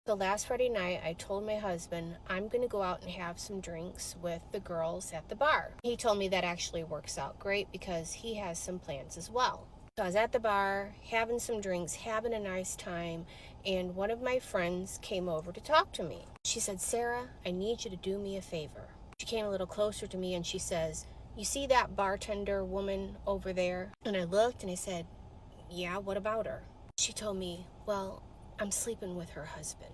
The last Friday night, I told my husband I'm going to go out and have some drinks with the girls at the bar. He told me that actually works out great because he has some plans as well. So I was at the bar, having some drinks, having a nice time, and one of my friends came over to talk to me. She said, "Sarah, I need you to do me a favor." She came a little closer to me and she says, "You see that bartender woman over there?" And I looked and I said, "Yeah, what about her?" She told me, "Well, I'm sleeping with her husband."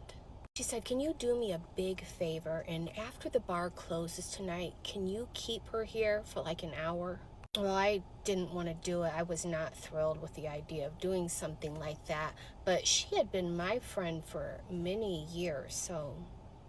She said, "Can you do me a big favor? And after the bar closes tonight, can you keep her here for like an hour?" Well, I didn't want to do it. I was not thrilled with the idea of doing something like that. But she had been my friend for many years, so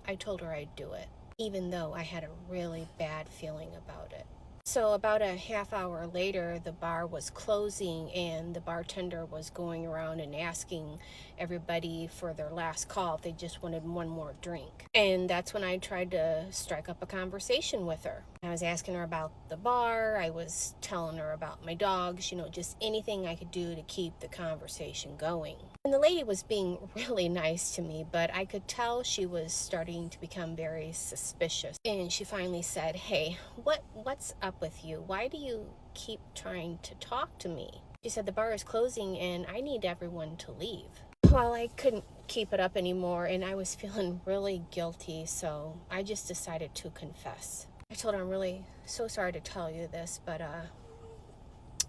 I told her I'd do it, even though I had a really bad feeling about it. So about a half hour later, the bar was closing and the bartender was going around and asking everybody for their last call if they just wanted one more drink. And that's when I tried to strike up a conversation with her. I was asking her about the bar. I was telling her about my dogs, just anything I could do to keep the conversation going. And the lady was being really nice to me, but I could tell she was starting to become very suspicious. And she finally said, "Hey, what's up with you? Why do you keep trying to talk to me?" She said, "The bar is closing and I need everyone to leave." Well, I couldn't keep it up anymore and I was feeling really guilty, so I just decided to confess. I told her, "I'm really so sorry to tell you this, but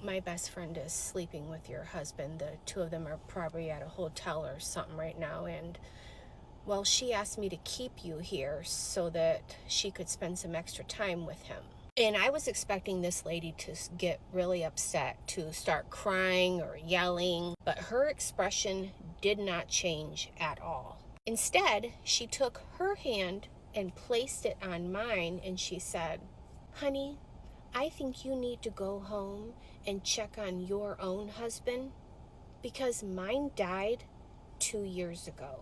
my best friend is sleeping with your husband. The two of them are probably at a hotel or something right now, and well, she asked me to keep you here so that she could spend some extra time with him." And I was expecting this lady to get really upset, to start crying or yelling, but her expression did not change at all. Instead, she took her hand and placed it on mine and she said, "Honey, I think you need to go home and check on your own husband because mine died 2 years ago."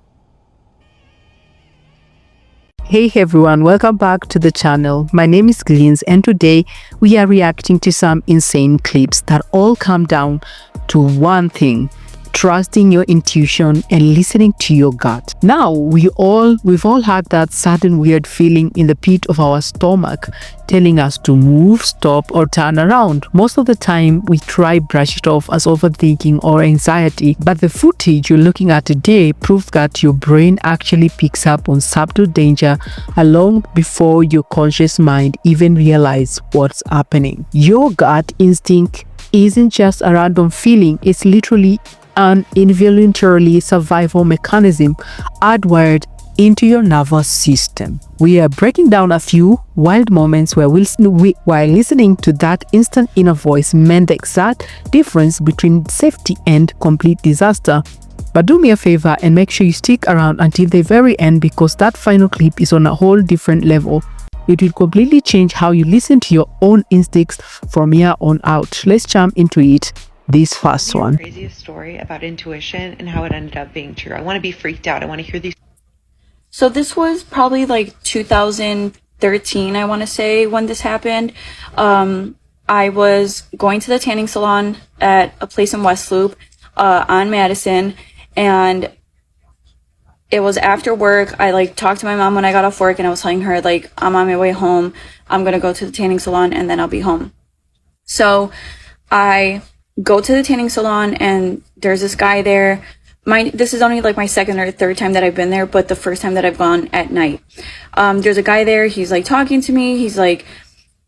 Hey everyone, welcome back to the channel. My name is Glins and today we are reacting to some insane clips that all come down to one thing: trusting your intuition and listening to your gut. Now, we've all had that sudden weird feeling in the pit of our stomach telling us to move, stop, or turn around. Most of the time, we try brush it off as overthinking or anxiety, but the footage you're looking at today proves that your brain actually picks up on subtle danger long before your conscious mind even realizes what's happening. Your gut instinct isn't just a random feeling, it's literally an involuntary survival mechanism hardwired into your nervous system. We are breaking down a few wild moments where while listening to that instant inner voice meant the exact difference between safety and complete disaster. But do me a favor and make sure you stick around until the very end, because that final clip is on a whole different level. It will completely change how you listen to your own instincts from here on out. Let's jump into it. This first one. Craziest story about intuition and how it ended up being true. I want to be freaked out. I want to hear these. So this was probably like 2013, I want to say, when this happened. I was going to the tanning salon at a place in West Loop on Madison, and it was after work. I talked to my mom when I got off work, and I was telling her I'm on my way home. I'm gonna go to the tanning salon and then I'll be home. So I go to the tanning salon and there's this guy there. This is only my second or third time that I've been there, but the first time that I've gone at night. There's a guy there. He's talking to me. He's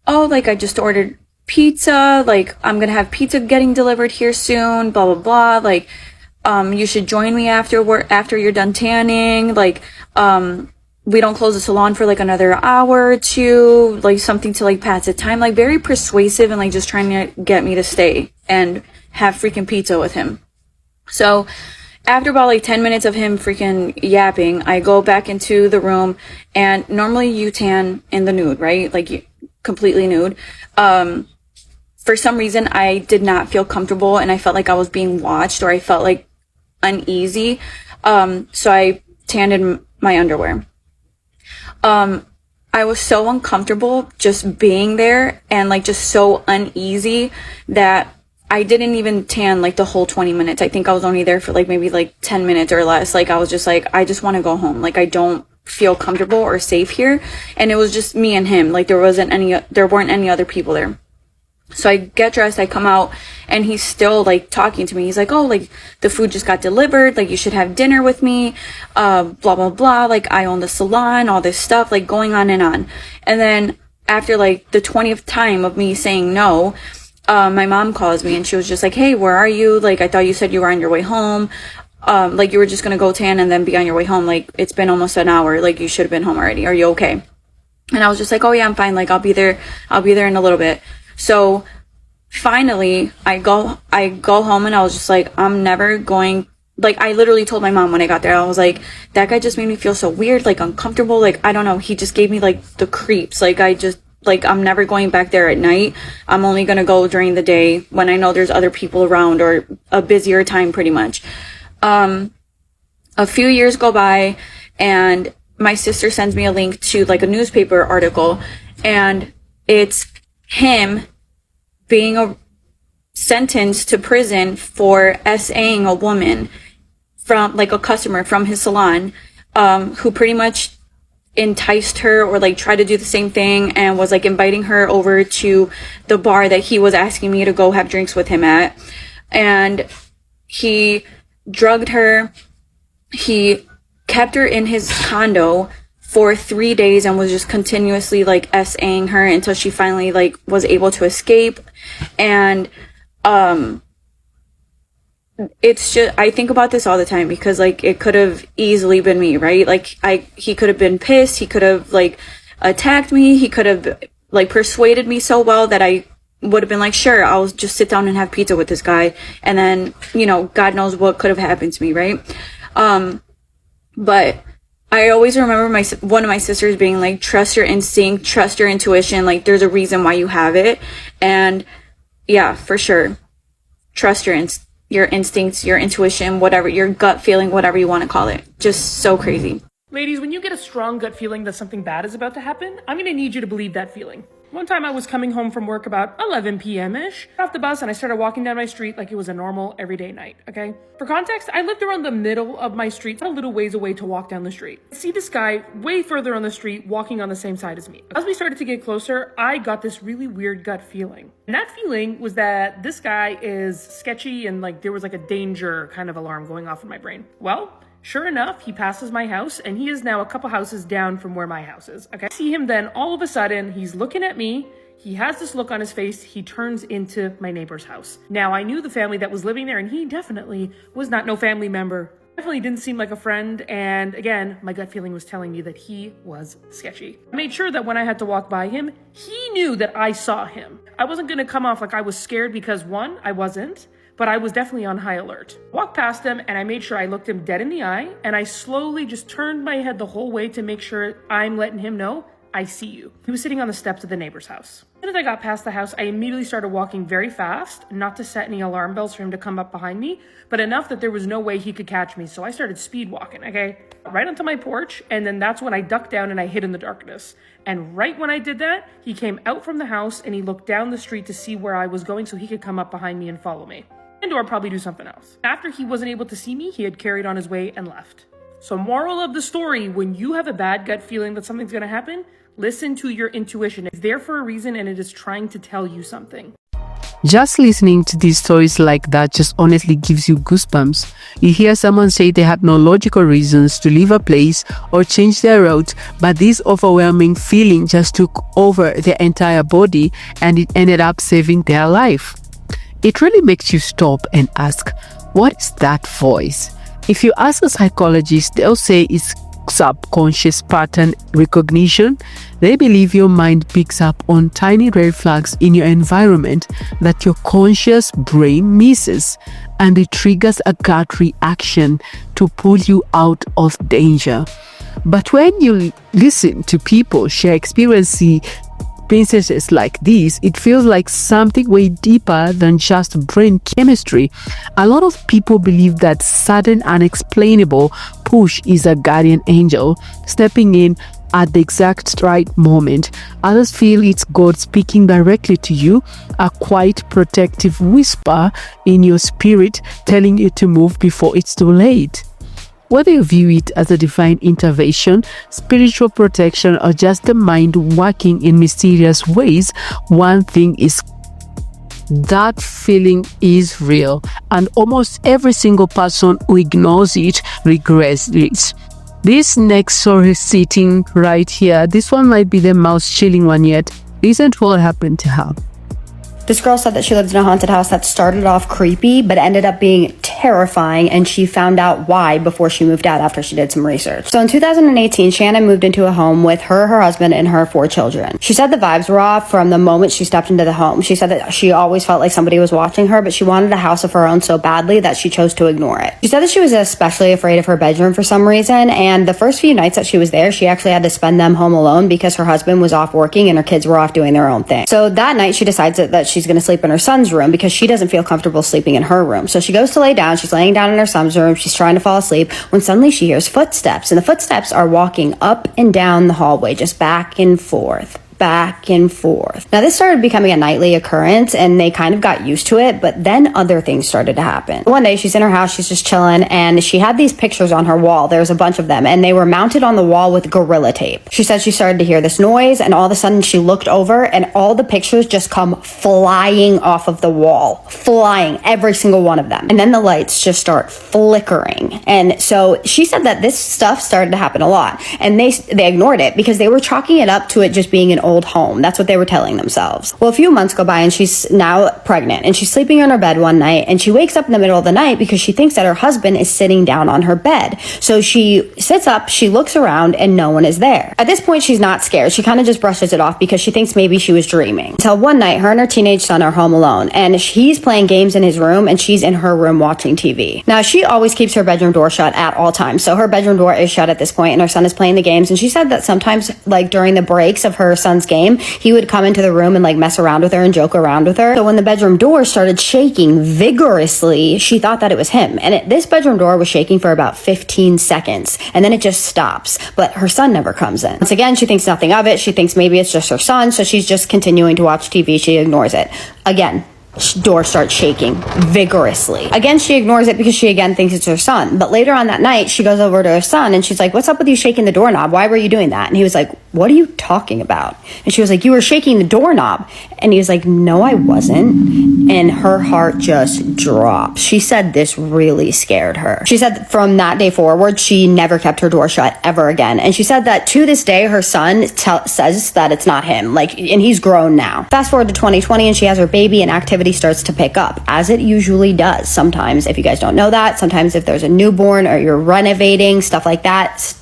"Oh, I just ordered pizza. I'm gonna have pizza getting delivered here soon. Blah blah blah. You should join me after you're done tanning. We don't close the salon for another hour or two. Something to pass the time. Very persuasive and just trying to get me to stay and have freaking pizza with him. So after about 10 minutes of him freaking yapping, I go back into the room, and normally you tan in the nude, right? Completely nude. For some reason, I did not feel comfortable, and I felt like I was being watched, or I felt uneasy. So I tanned in my underwear. I was so uncomfortable just being there and just so uneasy that I didn't even tan like the whole 20 minutes. I think I was only there for like maybe like 10 minutes or less. Like I was just like, I just want to go home. Like I don't feel comfortable or safe here. And it was just me and him. Like there weren't any other people there. So I get dressed, I come out, and he's still like talking to me. He's like, oh, like the food just got delivered, like you should have dinner with me, blah, blah, blah. Like I own the salon, all this stuff, like going on and on. And then after like the 20th time of me saying no, my mom calls me and she was just like, hey, where are you? Like, I thought you said you were on your way home. Like you were just going to go tan and then be on your way home. Like it's been almost an hour. Like you should have been home already. Are you okay? And I was just like, oh yeah, I'm fine. Like I'll be there in a little bit. So finally I go home and I was just like, I'm never going, like I literally told my mom when I got there, I was like, that guy just made me feel so weird, like uncomfortable. Like, I don't know. He just gave me like the creeps. Like I'm never going back there at night. I'm only going to go during the day when I know there's other people around or a busier time pretty much. A few years go by and my sister sends me a link to like a newspaper article, and it's him being sentenced to prison for SAing a woman from like a customer from his salon, who pretty much enticed her or like tried to do the same thing and was like inviting her over to the bar that he was asking me to go have drinks with him at. And he drugged her. He kept her in his condo for 3 days and was just continuously like SAing her until she finally like was able to escape. And it's just, I think about this all the time because like it could have easily been me, right? Like he could have been pissed, he could have like attacked me, he could have like persuaded me so well that I would have been like, sure, I'll just sit down and have pizza with this guy, and then, you know, God knows what could have happened to me, right? But I always remember one of my sisters being like, trust your instinct, trust your intuition, like there's a reason why you have it. And yeah, for sure, trust your instincts, your intuition, whatever, your gut feeling, whatever you want to call it. Just so crazy. Ladies, when you get a strong gut feeling that something bad is about to happen, I'm gonna need you to believe that feeling. One time I was coming home from work about 11 p.m.-ish, off the bus, and I started walking down my street like it was a normal, everyday night, okay? For context, I lived around the middle of my street, a little ways away to walk down the street. I see this guy way further on the street walking on the same side as me. As we started to get closer, I got this really weird gut feeling. And that feeling was that this guy is sketchy and like there was like a danger kind of alarm going off in my brain. Well, sure enough, he passes my house, and he is now a couple houses down from where my house is, okay? I see him then, all of a sudden, he's looking at me, he has this look on his face, he turns into my neighbor's house. Now, I knew the family that was living there, and he definitely was not no family member. Definitely didn't seem like a friend, and again, my gut feeling was telling me that he was sketchy. I made sure that when I had to walk by him, he knew that I saw him. I wasn't gonna come off like I was scared because one, I wasn't, but I was definitely on high alert. Walked past him and I made sure I looked him dead in the eye, and I slowly just turned my head the whole way to make sure I'm letting him know, I see you. He was sitting on the steps of the neighbor's house. As soon as I got past the house, I immediately started walking very fast, not to set any alarm bells for him to come up behind me, but enough that there was no way he could catch me. So I started speed walking, okay? Right onto my porch, and then that's when I ducked down and I hid in the darkness. And right when I did that, he came out from the house and he looked down the street to see where I was going so he could come up behind me and follow me. And or probably do something else. After he wasn't able to see me, he had carried on his way and left. So moral of the story, when you have a bad gut feeling that something's gonna happen, listen to your intuition. It's there for a reason and it is trying to tell you something. Just listening to these stories like that just honestly gives you goosebumps. You hear someone say they had no logical reasons to leave a place or change their route, but this overwhelming feeling just took over their entire body and it ended up saving their life. It really makes you stop and ask, what is that voice? If you ask a psychologist, they'll say it's subconscious pattern recognition. They believe your mind picks up on tiny red flags in your environment that your conscious brain misses, and it triggers a gut reaction to pull you out of danger. But when you listen to people share experiences like these, it feels like something way deeper than just brain chemistry. A lot of people believe that sudden unexplainable push is a guardian angel stepping in at the exact right moment. Others feel it's God speaking directly to you, a quiet protective whisper in your spirit telling you to move before it's too late. Whether you view it as a divine intervention, spiritual protection, or just the mind working in mysterious ways, one thing is that feeling is real, and almost every single person who ignores it regrets it. This next story sitting right here, this one might be the most chilling one yet. Listen to what happened to her. This girl said that she lived in a haunted house that started off creepy, but ended up being terrifying, and she found out why before she moved out after she did some research. So in 2018, Shannon moved into a home with her husband, and her 4 children. She said the vibes were off from the moment she stepped into the home. She said that she always felt like somebody was watching her, but she wanted a house of her own so badly that she chose to ignore it. She said that she was especially afraid of her bedroom for some reason, and the first few nights that she was there, she actually had to spend them home alone because her husband was off working and her kids were off doing their own thing. So that night, she decides that she's going to sleep in her son's room because she doesn't feel comfortable sleeping in her room. So she goes to lay down. She's laying down in her son's room. She's trying to fall asleep when suddenly she hears footsteps, and the footsteps are walking up and down the hallway, just back and forth. Back and forth. Now, this started becoming a nightly occurrence, and they kind of got used to it, but then other things started to happen. One day, she's in her house, she's just chilling, and she had these pictures on her wall. There's a bunch of them, and they were mounted on the wall with Gorilla Tape. She said she started to hear this noise, and all of a sudden, she looked over, and all the pictures just come flying off of the wall. Flying, every single one of them. And then the lights just start flickering. And so she said that this stuff started to happen a lot, and they ignored it because they were chalking it up to it just being an old home. That's what they were telling themselves. Well, a few months go by, and she's now pregnant, and she's sleeping in her bed one night, and she wakes up in the middle of the night because she thinks that her husband is sitting down on her bed. So she sits up, she looks around, and no one is there. At this point, she's not scared. She kind of just brushes it off because she thinks maybe she was dreaming. Until one night, her and her teenage son are home alone, and he's playing games in his room, and she's in her room watching TV. Now, she always keeps her bedroom door shut at all times, so her bedroom door is shut at this point, and her son is playing the games, and she said that sometimes, like during the breaks of her son's game, he would come into the room and like mess around with her and joke around with her. So when the bedroom door started shaking vigorously, she thought that it was him. And this bedroom door was shaking for about 15 seconds, and then it just stops. But her son never comes in. Once again, she thinks nothing of it. She thinks maybe it's just her son, so she's just continuing to watch TV. She ignores it. Again, door starts shaking vigorously. Again, she ignores it because she again thinks it's her son. But later on that night, she goes over to her son and she's like, "What's up with you shaking the doorknob? Why were you doing that?" And he was like, "What are you talking about?" And she was like, "You were shaking the doorknob." And he was like, "No, I wasn't." And her heart just drops. She said this really scared her. She said from that day forward, she never kept her door shut ever again. And she said that to this day, her son says that it's not him. And he's grown now. Fast forward to 2020, and she has her baby, and activity starts to pick up, as it usually does. Sometimes, if you guys don't know that, sometimes if there's a newborn or you're renovating, stuff like that,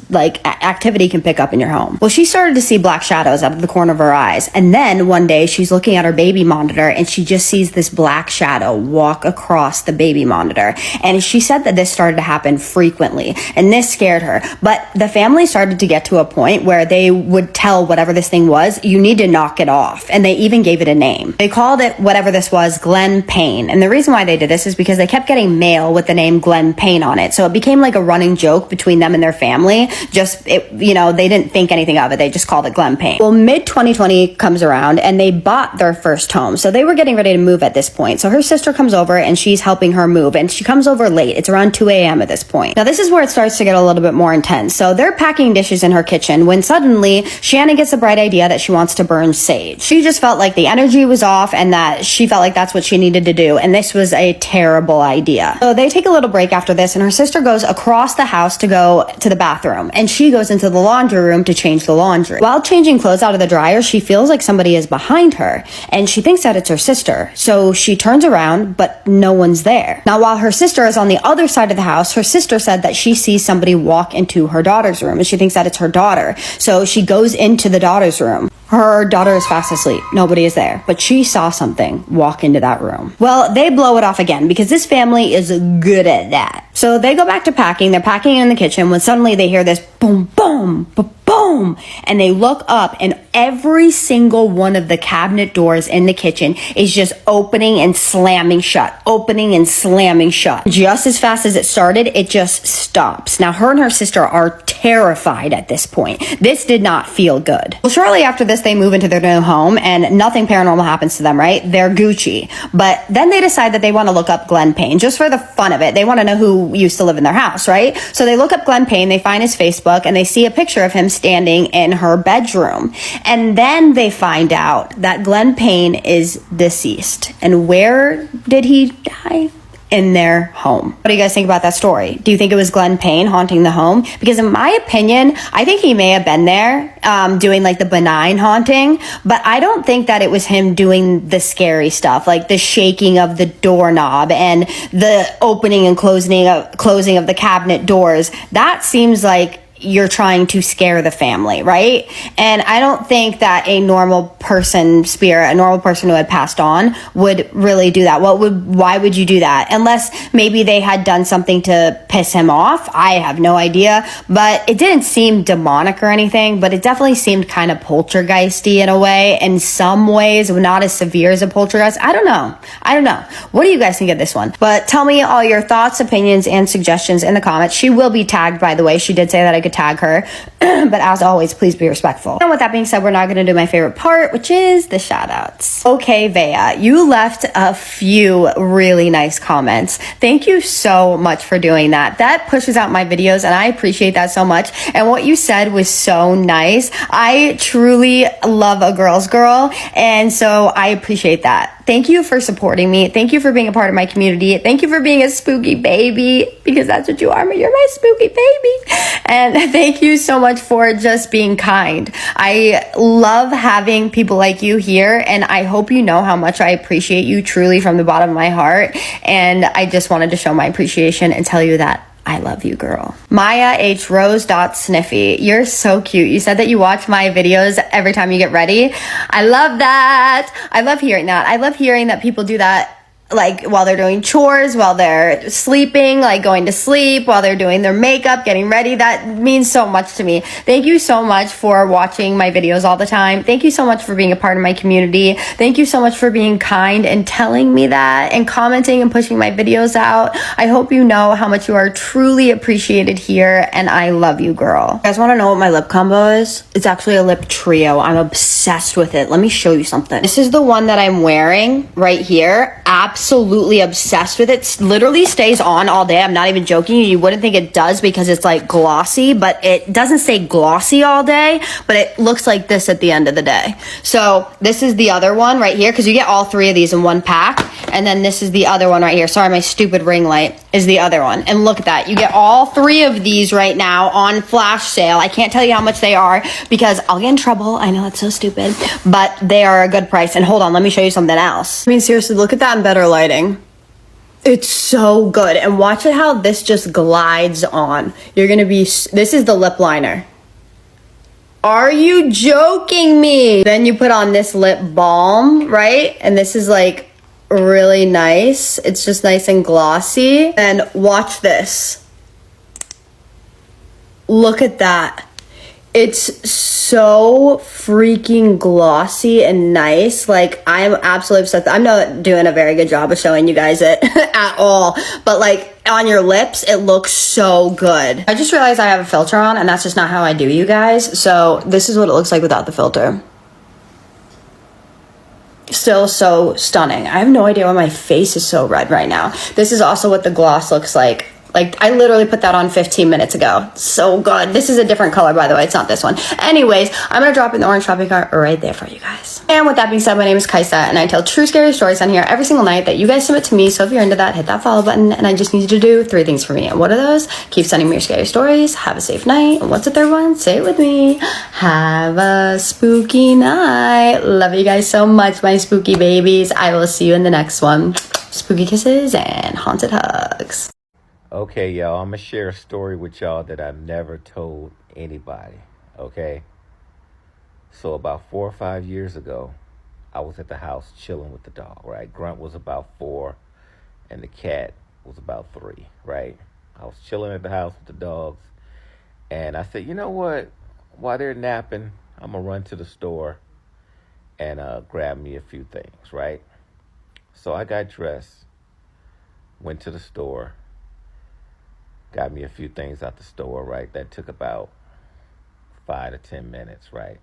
activity can pick up in your home. Well, she started to see black shadows out of the corner of her eyes. And then one day she's looking at her baby monitor, and she just sees this black shadow walk across the baby monitor. And she said that this started to happen frequently, and this scared her. But the family started to get to a point where they would tell whatever this thing was, "You need to knock it off." And they even gave it a name. They called it, whatever this was, Glen Payne. And the reason why they did this is because they kept getting mail with the name Glen Payne on it. So it became like a running joke between them and their family. They didn't think anything of it. They just called it Glen Payne. Well, mid 2020 comes around, and they bought their first home. So they were getting ready to move at this point. So her sister comes over, and she's helping her move, and she comes over late. It's around 2 a.m. at this point. Now, this is where it starts to get a little bit more intense. So they're packing dishes in her kitchen when suddenly Shannon gets the bright idea that she wants to burn sage. She just felt like the energy was off, and that she felt like that's what she needed to do. And this was a terrible idea. So they take a little break after this, and her sister goes across the house to go to the bathroom, and she goes into the laundry room to change the laundry. While changing clothes out of the dryer, she feels like somebody is behind her, and she thinks that it's her sister. So she turns around, but no one's there. Now, while her sister is on the other side of the house, her sister said that she sees somebody walk into her daughter's room, and she thinks that it's her daughter. So she goes into the daughter's room. Her daughter is fast asleep. Nobody is there. But she saw something walk into that room. Well, they blow it off again because this family is good at that. So they go back to packing. They're packing in the kitchen when suddenly they hear this boom, boom, boom, boom. And they look up and every single one of the cabinet doors in the kitchen is just opening and slamming shut, opening and slamming shut. Just as fast as it started, it just stops. Now, her and her sister are terrified at this point. This did not feel good. Well, shortly after this, they move into their new home and nothing paranormal happens to them, right? They're Gucci. But then they decide that they want to look up Glenn Payne just for the fun of it. They want to know who used to live in their house, right? So they look up Glenn Payne, they find his Facebook, and they see a picture of him standing in her bedroom. And then they find out that Glenn Payne is deceased. And where did he die? In their home. What do you guys think about that story? Do you think it was Glenn Payne haunting the home? Because in my opinion, I think he may have been there doing like the benign haunting, but I don't think that it was him doing the scary stuff, like the shaking of the doorknob and the opening and closing of the cabinet doors. That seems like you're trying to scare the family, right? And I don't think that a normal person spirit, a normal person who had passed on would really do that. Why would you do that? Unless maybe they had done something to piss him off. I have no idea, but it didn't seem demonic or anything, but it definitely seemed kind of poltergeisty in a way. In some ways, not as severe as a poltergeist. I don't know. What do you guys think of this one? But tell me all your thoughts, opinions, and suggestions in the comments. She will be tagged, by the way. She did say that I could tag her. But as always, please be respectful. And with that being said, we're now going to do my favorite part, which is the shout outs. Okay, Vea, you left a few really nice comments. Thank you so much for doing that. That pushes out my videos and I appreciate that so much. And what you said was so nice. I truly love a girl's girl. And so I appreciate that. Thank you for supporting me. Thank you for being a part of my community. Thank you for being a spooky baby, because that's what you are. You're my spooky baby. And thank you so much for just being kind. I love having people like you here, and I hope you know how much I appreciate you truly from the bottom of my heart. And I just wanted to show my appreciation and tell you that I love you, girl. Maya H. Rose.Sniffy. You're so cute. You said that you watch my videos every time you get ready. I love that. I love hearing that. I love hearing that people do that, like while they're doing chores, while they're sleeping, like going to sleep, while they're doing their makeup, getting ready. That means so much to me. Thank you so much for watching my videos all the time. Thank you so much for being a part of my community. Thank you so much for being kind and telling me that and commenting and pushing my videos out. I hope you know how much you are truly appreciated here, and I love you, girl. You guys want to know what my lip combo is? It's actually a lip trio. I'm obsessed with it. Let me show you something. This is the one that I'm wearing right here. Absolutely obsessed with it. Literally stays on all day. I'm not even joking. You wouldn't think it does because it's like glossy, but it doesn't stay glossy all day, but it looks like this at the end of the day. So this is the other one right here, because you get all three of these in one pack. And then this is the other one right here. Sorry, my stupid ring light is the other one. And look at that. You get all three of these right now on flash sale. I can't tell you how much they are because I'll get in trouble. I know it's so stupid, but they are a good price. And hold on, let me show you something else. I mean, seriously, look at that in better lighting. It's so good. And watch it how this just glides on. You're gonna be, this is the lip liner. Are you joking me? Then you put on this lip balm, right? And this is like really nice. It's just nice and glossy. And watch this. Look at that. It's so freaking glossy and nice. Like, I am absolutely obsessed. I'm not doing a very good job of showing you guys it at all, but like on your lips, it looks so good. I just realized I have a filter on, and that's just not how I do, you guys. So this is what it looks like without the filter. Still so stunning. I have no idea why my face is so red right now. This is also what the gloss looks like. Like, I literally put that on 15 minutes ago. So good. This is a different color, by the way. It's not this one. Anyways, I'm going to drop in the orange shopping cart right there for you guys. And with that being said, my name is Kaisa, and I tell true scary stories on here every single night that you guys submit to me. So if you're into that, hit that follow button. And I just need you to do 3 things for me. And what are those? Keep sending me your scary stories. Have a safe night. And what's the third one? Say it with me. Have a spooky night. Love you guys so much, my spooky babies. I will see you in the next one. Spooky kisses and haunted hugs. Okay, y'all, I'm going to share a story with y'all that I've never told anybody, okay? So about 4 or 5 years ago, I was at the house chilling with the dog, right? Grunt was about 4 and the cat was about 3, right? I was chilling at the house with the dogs and I said, you know what? While they're napping, I'm gonna run to the store and grab me a few things, right? So I got dressed, went to the store, got me a few things out the store, right? That took about 5 to 10 minutes, right?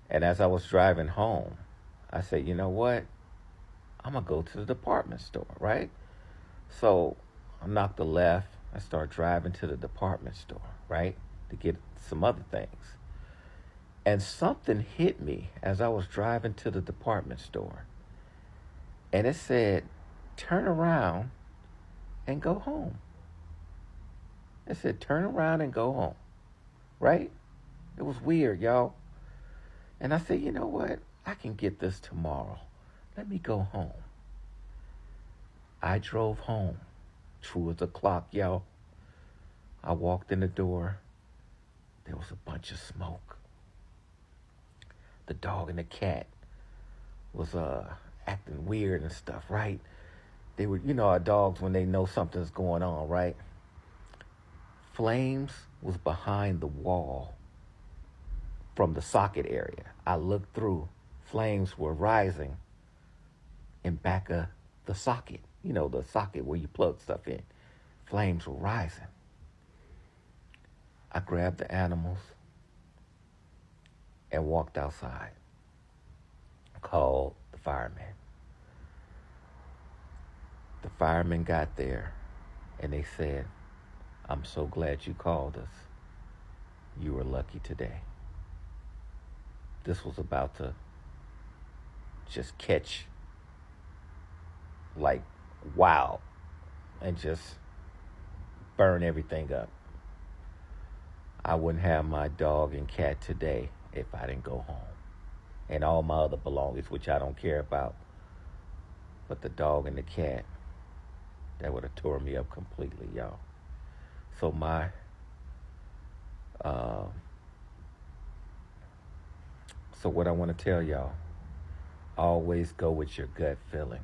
And as I was driving home, I said, you know what? I'm gonna go to the department store, right? So I knocked a left. I start driving to the department store, right? To get some other things. And something hit me as I was driving to the department store. And it said, turn around and go home. It said, turn around and go home, right? It was weird, y'all. And I said, you know what? I can get this tomorrow. Let me go home. I drove home. True as a clock, y'all. I walked in the door. There was a bunch of smoke. The dog and the cat was acting weird and stuff, right? They were, you know, our dogs when they know something's going on, right? Flames was behind the wall from the socket area. I looked through. Flames were rising in back of the socket. You know, the socket where you plug stuff in. Flames were rising. I grabbed the animals and walked outside. Called the firemen. The firemen got there and they said, I'm so glad you called us. You were lucky today. This was about to just catch like wow and just burn everything up. I wouldn't have my dog and cat today if I didn't go home. And all my other belongings, which I don't care about. But the dog and the cat, that would have tore me up completely, y'all. So so what I want to tell y'all, always go with your gut feeling.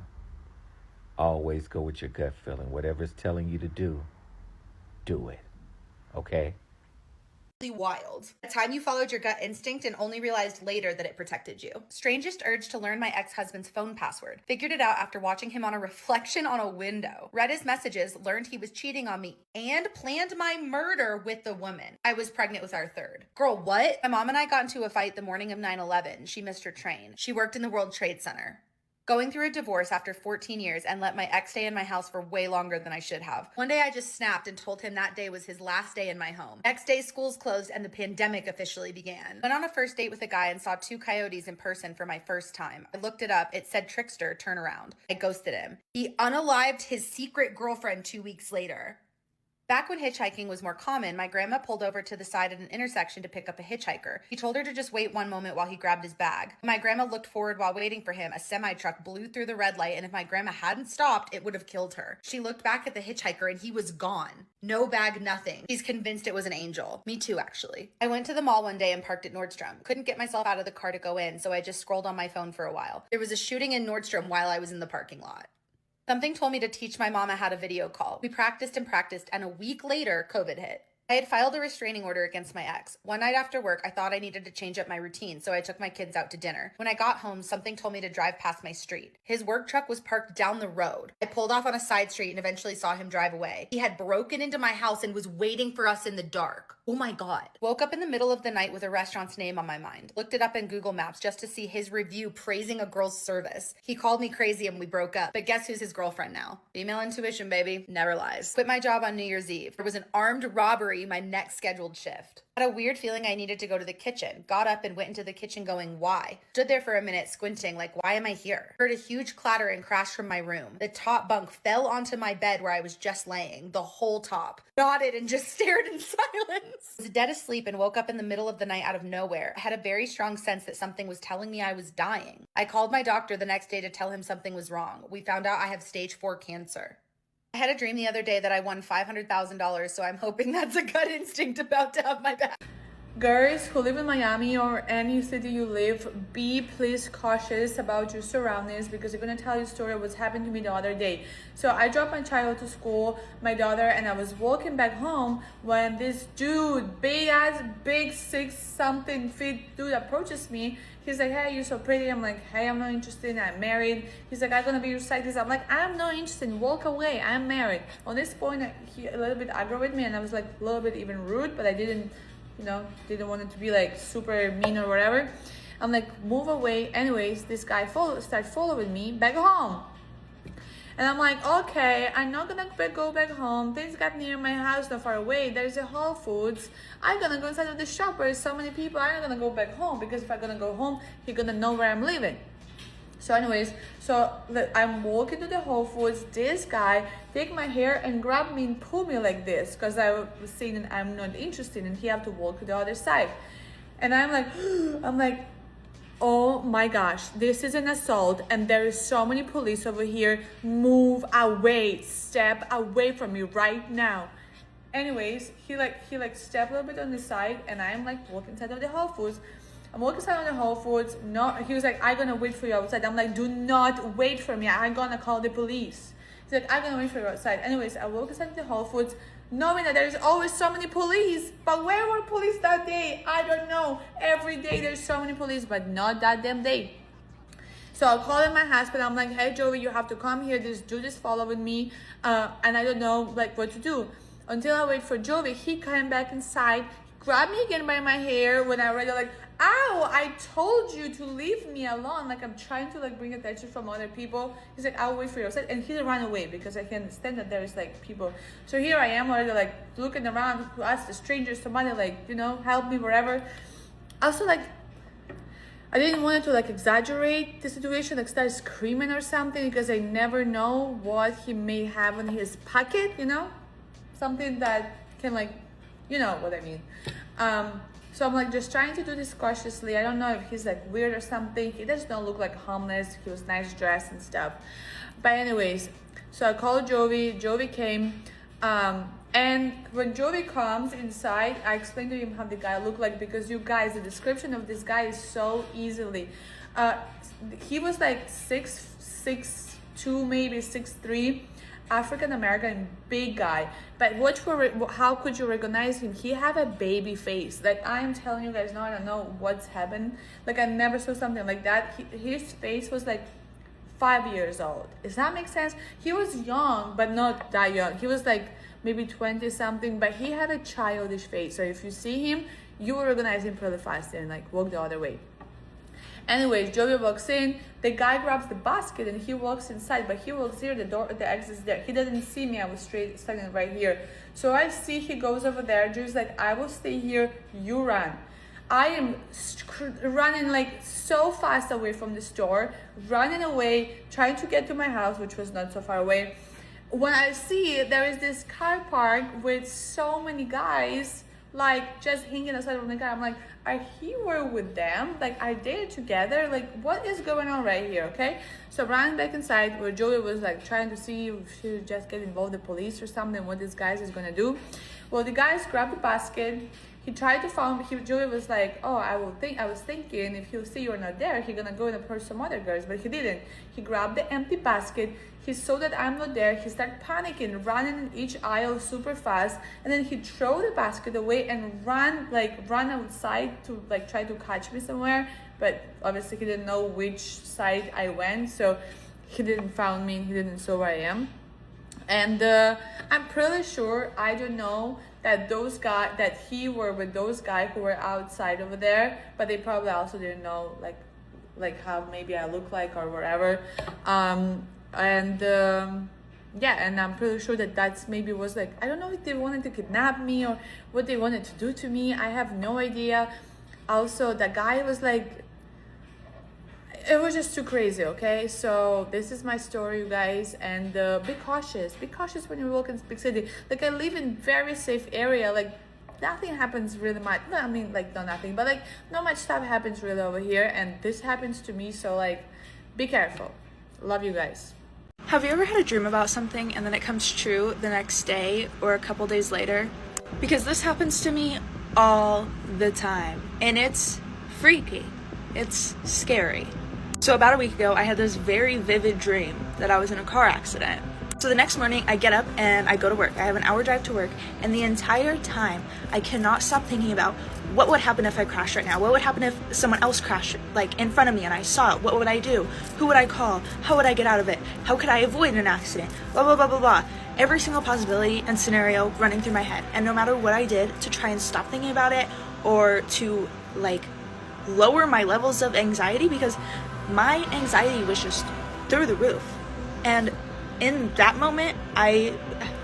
Always go with your gut feeling. Whatever it's telling you to do it. Okay? Wild. A time you followed your gut instinct and only realized later that it protected you. Strangest urge to learn my ex-husband's phone password. Figured it out after watching him on a reflection on a window. Read his messages, learned he was cheating on me, and planned my murder with the woman. I was pregnant with our third. Girl, what? My mom and I got into a fight the morning of 9/11. She missed her train. She worked in the World Trade Center. Going through a divorce after 14 years and let my ex stay in my house for way longer than I should have. One day I just snapped and told him that day was his last day in my home. Next day, schools closed and the pandemic officially began. Went on a first date with a guy and saw 2 coyotes in person for my first time. I looked it up. It said trickster, turn around. I ghosted him. He unalived his secret girlfriend 2 weeks later. Back when hitchhiking was more common, my grandma pulled over to the side at an intersection to pick up a hitchhiker. He told her to just wait one moment while he grabbed his bag. When my grandma looked forward while waiting for him, a semi-truck blew through the red light, and if my grandma hadn't stopped, it would have killed her. She looked back at the hitchhiker and he was gone. No bag, nothing. He's convinced it was an angel. Me too, actually. I went to the mall one day and parked at Nordstrom. Couldn't get myself out of the car to go in, so I just scrolled on my phone for a while. There was a shooting in Nordstrom while I was in the parking lot. Something told me to teach my mama how to video call. We practiced, and a week later, COVID hit. I had filed a restraining order against my ex. One night after work, I thought I needed to change up my routine, so I took my kids out to dinner. When I got home, something told me to drive past my street. His work truck was parked down the road. I pulled off on a side street and eventually saw him drive away. He had broken into my house and was waiting for us in the dark. Oh my God. Woke up in the middle of the night with a restaurant's name on my mind. Looked it up in Google Maps just to see his review praising a girl's service. He called me crazy and we broke up. But guess who's his girlfriend now? Female intuition, baby. Never lies. Quit my job on New Year's Eve. There was an armed robbery my next scheduled shift. Had a weird feeling I needed to go to the kitchen. Got up and went into the kitchen going, why? Stood there for a minute squinting like, why am I here? Heard a huge clatter and crash from my room. The top bunk fell onto my bed where I was just laying. The whole top. Nodded and just stared in silence. I was dead asleep and woke up in the middle of the night out of nowhere. I had a very strong sense that something was telling me I was dying. I called my doctor the next day to tell him something was wrong. We found out I have stage 4 cancer. I had a dream the other day that I won $500,000, so I'm hoping that's a gut instinct about to have my back. Girls who live in Miami or any city you live, be please cautious about your surroundings, because I'm gonna tell you a story of what's happened to me the other day. So I dropped my child to school, my daughter, and I was walking back home when this dude, big 6-something feet dude approaches me. He's like, hey, you're so pretty. I'm like, hey, I'm not interested, I'm married. He's like, I'm gonna be your cyclist. I'm like, I'm not interested, walk away, I'm married. On this point, he a little bit aggravated me, and I was like a little bit even rude, but I didn't want it to be like super mean or whatever. I'm like, move away. Anyways, this guy started following me back home. And I'm like, okay, I'm not gonna go back home. Things got near my house, not far away. There's a Whole Foods. I'm gonna go inside of the shop where there's so many people. I'm not gonna go back home, because if I'm gonna go home, he's gonna know where I'm living. So anyways, I'm walking to the Whole Foods. This guy take my hair and grab me and pull me like this, because I was saying that I'm not interested, and he have to walk to the other side. And I'm like, oh my gosh, this is an assault, and there is so many police over here. Move away, step away from me right now. Anyways, he stepped a little bit on the side, and I'm like walking inside of the Whole Foods. I'm walking inside of the Whole Foods. No, he was like, I'm gonna wait for you outside. I'm like, do not wait for me, I'm gonna call the police. He's like, I'm gonna wait for you outside. Anyways, I walk inside the Whole Foods, knowing that there's always so many police. But where were police that day? I don't know. Every day there's so many police, but not that damn day. So I called my husband. I'm like, hey, Joey, you have to come here. This dude is following me, and I don't know like what to do. Until I wait for Joey, he came back inside, grabbed me again by my hair when I already like, ow, I told you to leave me alone. Like, I'm trying to like bring attention from other people. He's like, I'll wait for you outside. And he ran away, because I can understand that there's like people. So here I am already like looking around to ask the strangers, somebody like, help me, wherever. Also, like, I didn't want to like exaggerate the situation, like start screaming or something, because I never know what he may have in his pocket, something that can like, you know what I mean. So I'm like just trying to do this cautiously. I don't know if he's like weird or something. He does not look like homeless. He was nice dressed and stuff. But anyways, so I called Joey. Joey came. And when Joey comes inside, I explained to him how the guy looked like, because you guys, the description of this guy is so easily. He was like 6'2", maybe 6'3", African American, big guy. But how could you recognize him? He had a baby face. Like, I'm telling you guys now, I don't know what's happened. Like, I never saw something like that. His face was like 5 years old. Does that make sense? He was young, but not that young. He was like maybe 20 something, but he had a childish face. So if you see him, you will recognize him pretty fast and like walk the other way. Anyways, Joey walks in, the guy grabs the basket and he walks inside, but he walks here, the exit is there. He doesn't see me, I was standing right here. So I see he goes over there. Joey's like, I will stay here, you run. I am running like so fast away from the store, running away, trying to get to my house, which was not so far away. When I see there is this car park with so many guys, like just hanging outside of the car. I'm like, are he were with them? Like, are they together? Like, what is going on right here? Okay, so I ran back inside where Joey was like trying to see if she would just get involved with the police or something, what this guys is gonna do. Well, the guys grabbed the basket. He tried to follow me. Joey was like, oh, I was thinking if he'll see you're not there, he's gonna go and approach some other girls, but he didn't. He grabbed the empty basket. He saw that I'm not there. He started panicking, running in each aisle super fast, and then he threw the basket away and ran outside to like try to catch me somewhere. But obviously he didn't know which side I went, so he didn't find me. He didn't know where I am. And I'm pretty sure, I don't know, that he were with those guys who were outside over there, but they probably also didn't know like how maybe I look like or whatever. And I'm pretty sure that's maybe was like, I don't know if they wanted to kidnap me or what they wanted to do to me. I have no idea. Also, the guy was like, it was just too crazy. Okay, so this is my story, you guys, and be cautious when you walk in big city. Like, I live in very safe area. Like, nothing happens really much. No, I mean, like, not nothing, but like not much stuff happens really over here, and this happens to me. So like, be careful. Love you guys. Have you ever had a dream about something and then it comes true the next day or a couple days later? Because this happens to me all the time. And it's freaky. It's scary. So about a week ago, I had this very vivid dream that I was in a car accident. So the next morning, I get up and I go to work. I have an hour drive to work, and the entire time, I cannot stop thinking about what would happen if I crashed right now? What would happen if someone else crashed, like, in front of me and I saw it? What would I do? Who would I call? How would I get out of it? How could I avoid an accident? Blah, blah, blah, blah, blah. Every single possibility and scenario running through my head. And no matter what I did to try and stop thinking about it or to, like, lower my levels of anxiety, because my anxiety was just through the roof. And in that moment, I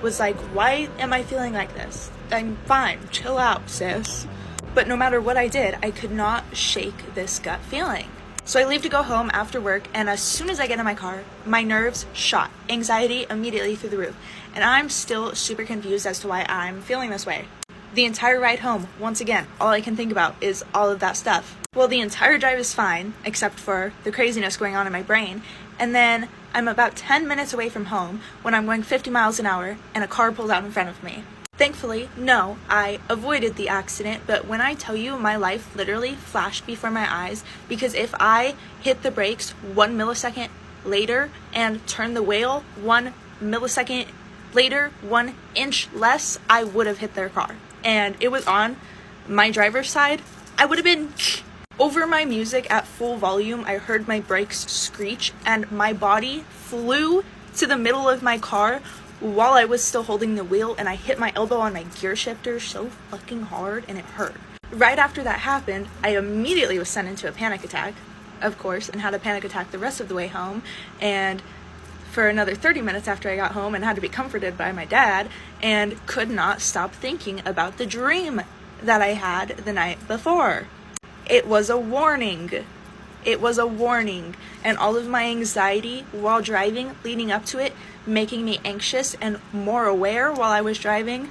was like, why am I feeling like this? I'm fine. Chill out, sis. But no matter what I did, I could not shake this gut feeling. So I leave to go home after work, and as soon as I get in my car, my nerves shot. Anxiety immediately through the roof. And I'm still super confused as to why I'm feeling this way. The entire ride home, once again, all I can think about is all of that stuff. Well, the entire drive is fine, except for the craziness going on in my brain. And then I'm about 10 minutes away from home when I'm going 50 miles an hour and a car pulls out in front of me. Thankfully, no, I avoided the accident, but when I tell you my life literally flashed before my eyes, because if I hit the brakes 1 millisecond later and turned the wheel 1 millisecond later, 1 inch less, I would have hit their car. And it was on my driver's side. I would have been over my music at full volume. I heard my brakes screech and my body flew to the middle of my car while I was still holding the wheel, and I hit my elbow on my gear shifter so fucking hard and it hurt. Right after that happened, I immediately was sent into a panic attack, of course, and had a panic attack the rest of the way home, and for another 30 minutes after I got home, and had to be comforted by my dad, and could not stop thinking about the dream that I had the night before. It was a warning. It was a warning, and all of my anxiety while driving leading up to it, making me anxious and more aware while I was driving,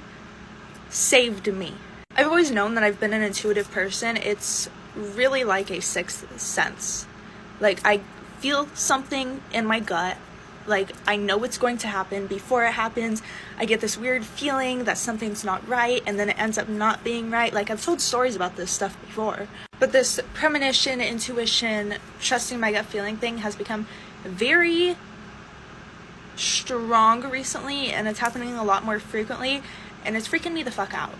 saved me. I've always known that I've been an intuitive person. It's really like a sixth sense. Like, I feel something in my gut. Like, I know it's going to happen before it happens. I get this weird feeling that something's not right, and then it ends up not being right. Like, I've told stories about this stuff before. But this premonition, intuition, trusting my gut feeling thing has become very strong recently, and it's happening a lot more frequently, and it's freaking me the fuck out.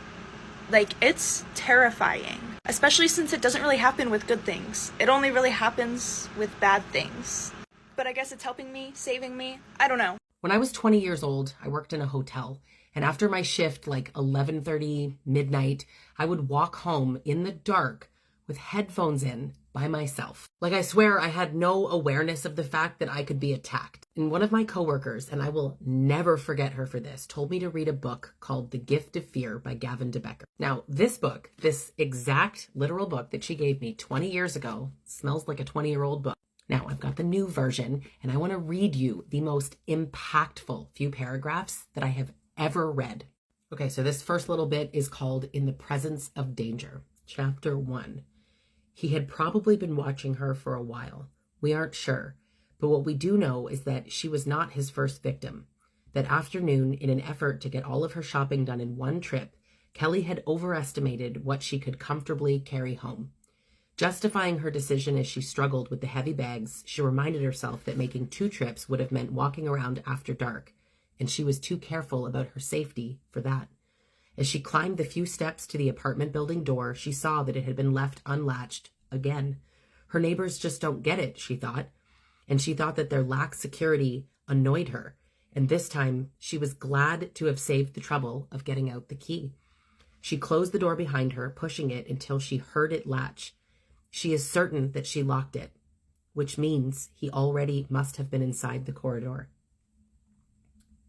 Like, it's terrifying. Especially since it doesn't really happen with good things. It only really happens with bad things. But I guess it's helping me, saving me. I don't know. When I was 20 years old, I worked in a hotel. And after my shift, like 11:30, midnight, I would walk home in the dark with headphones in by myself. Like, I swear I had no awareness of the fact that I could be attacked. And one of my coworkers, and I will never forget her for this, told me to read a book called The Gift of Fear by Gavin de Becker. Now, this book, this exact literal book that she gave me 20 years ago, smells like a 20-year-old book. Now, I've got the new version, and I want to read you the most impactful few paragraphs that I have ever read. Okay, so this first little bit is called In the Presence of Danger. Chapter 1. He had probably been watching her for a while. We aren't sure, but what we do know is that she was not his first victim. That afternoon, in an effort to get all of her shopping done in one trip, Kelly had overestimated what she could comfortably carry home. Justifying her decision as she struggled with the heavy bags, she reminded herself that making 2 trips would have meant walking around after dark, and she was too careful about her safety for that. As she climbed the few steps to the apartment building door, she saw that it had been left unlatched again. Her neighbors just don't get it, she thought, and she thought that their lack of security annoyed her, and this time she was glad to have saved the trouble of getting out the key. She closed the door behind her, pushing it until she heard it latch. She is certain that she locked it, which means he already must have been inside the corridor.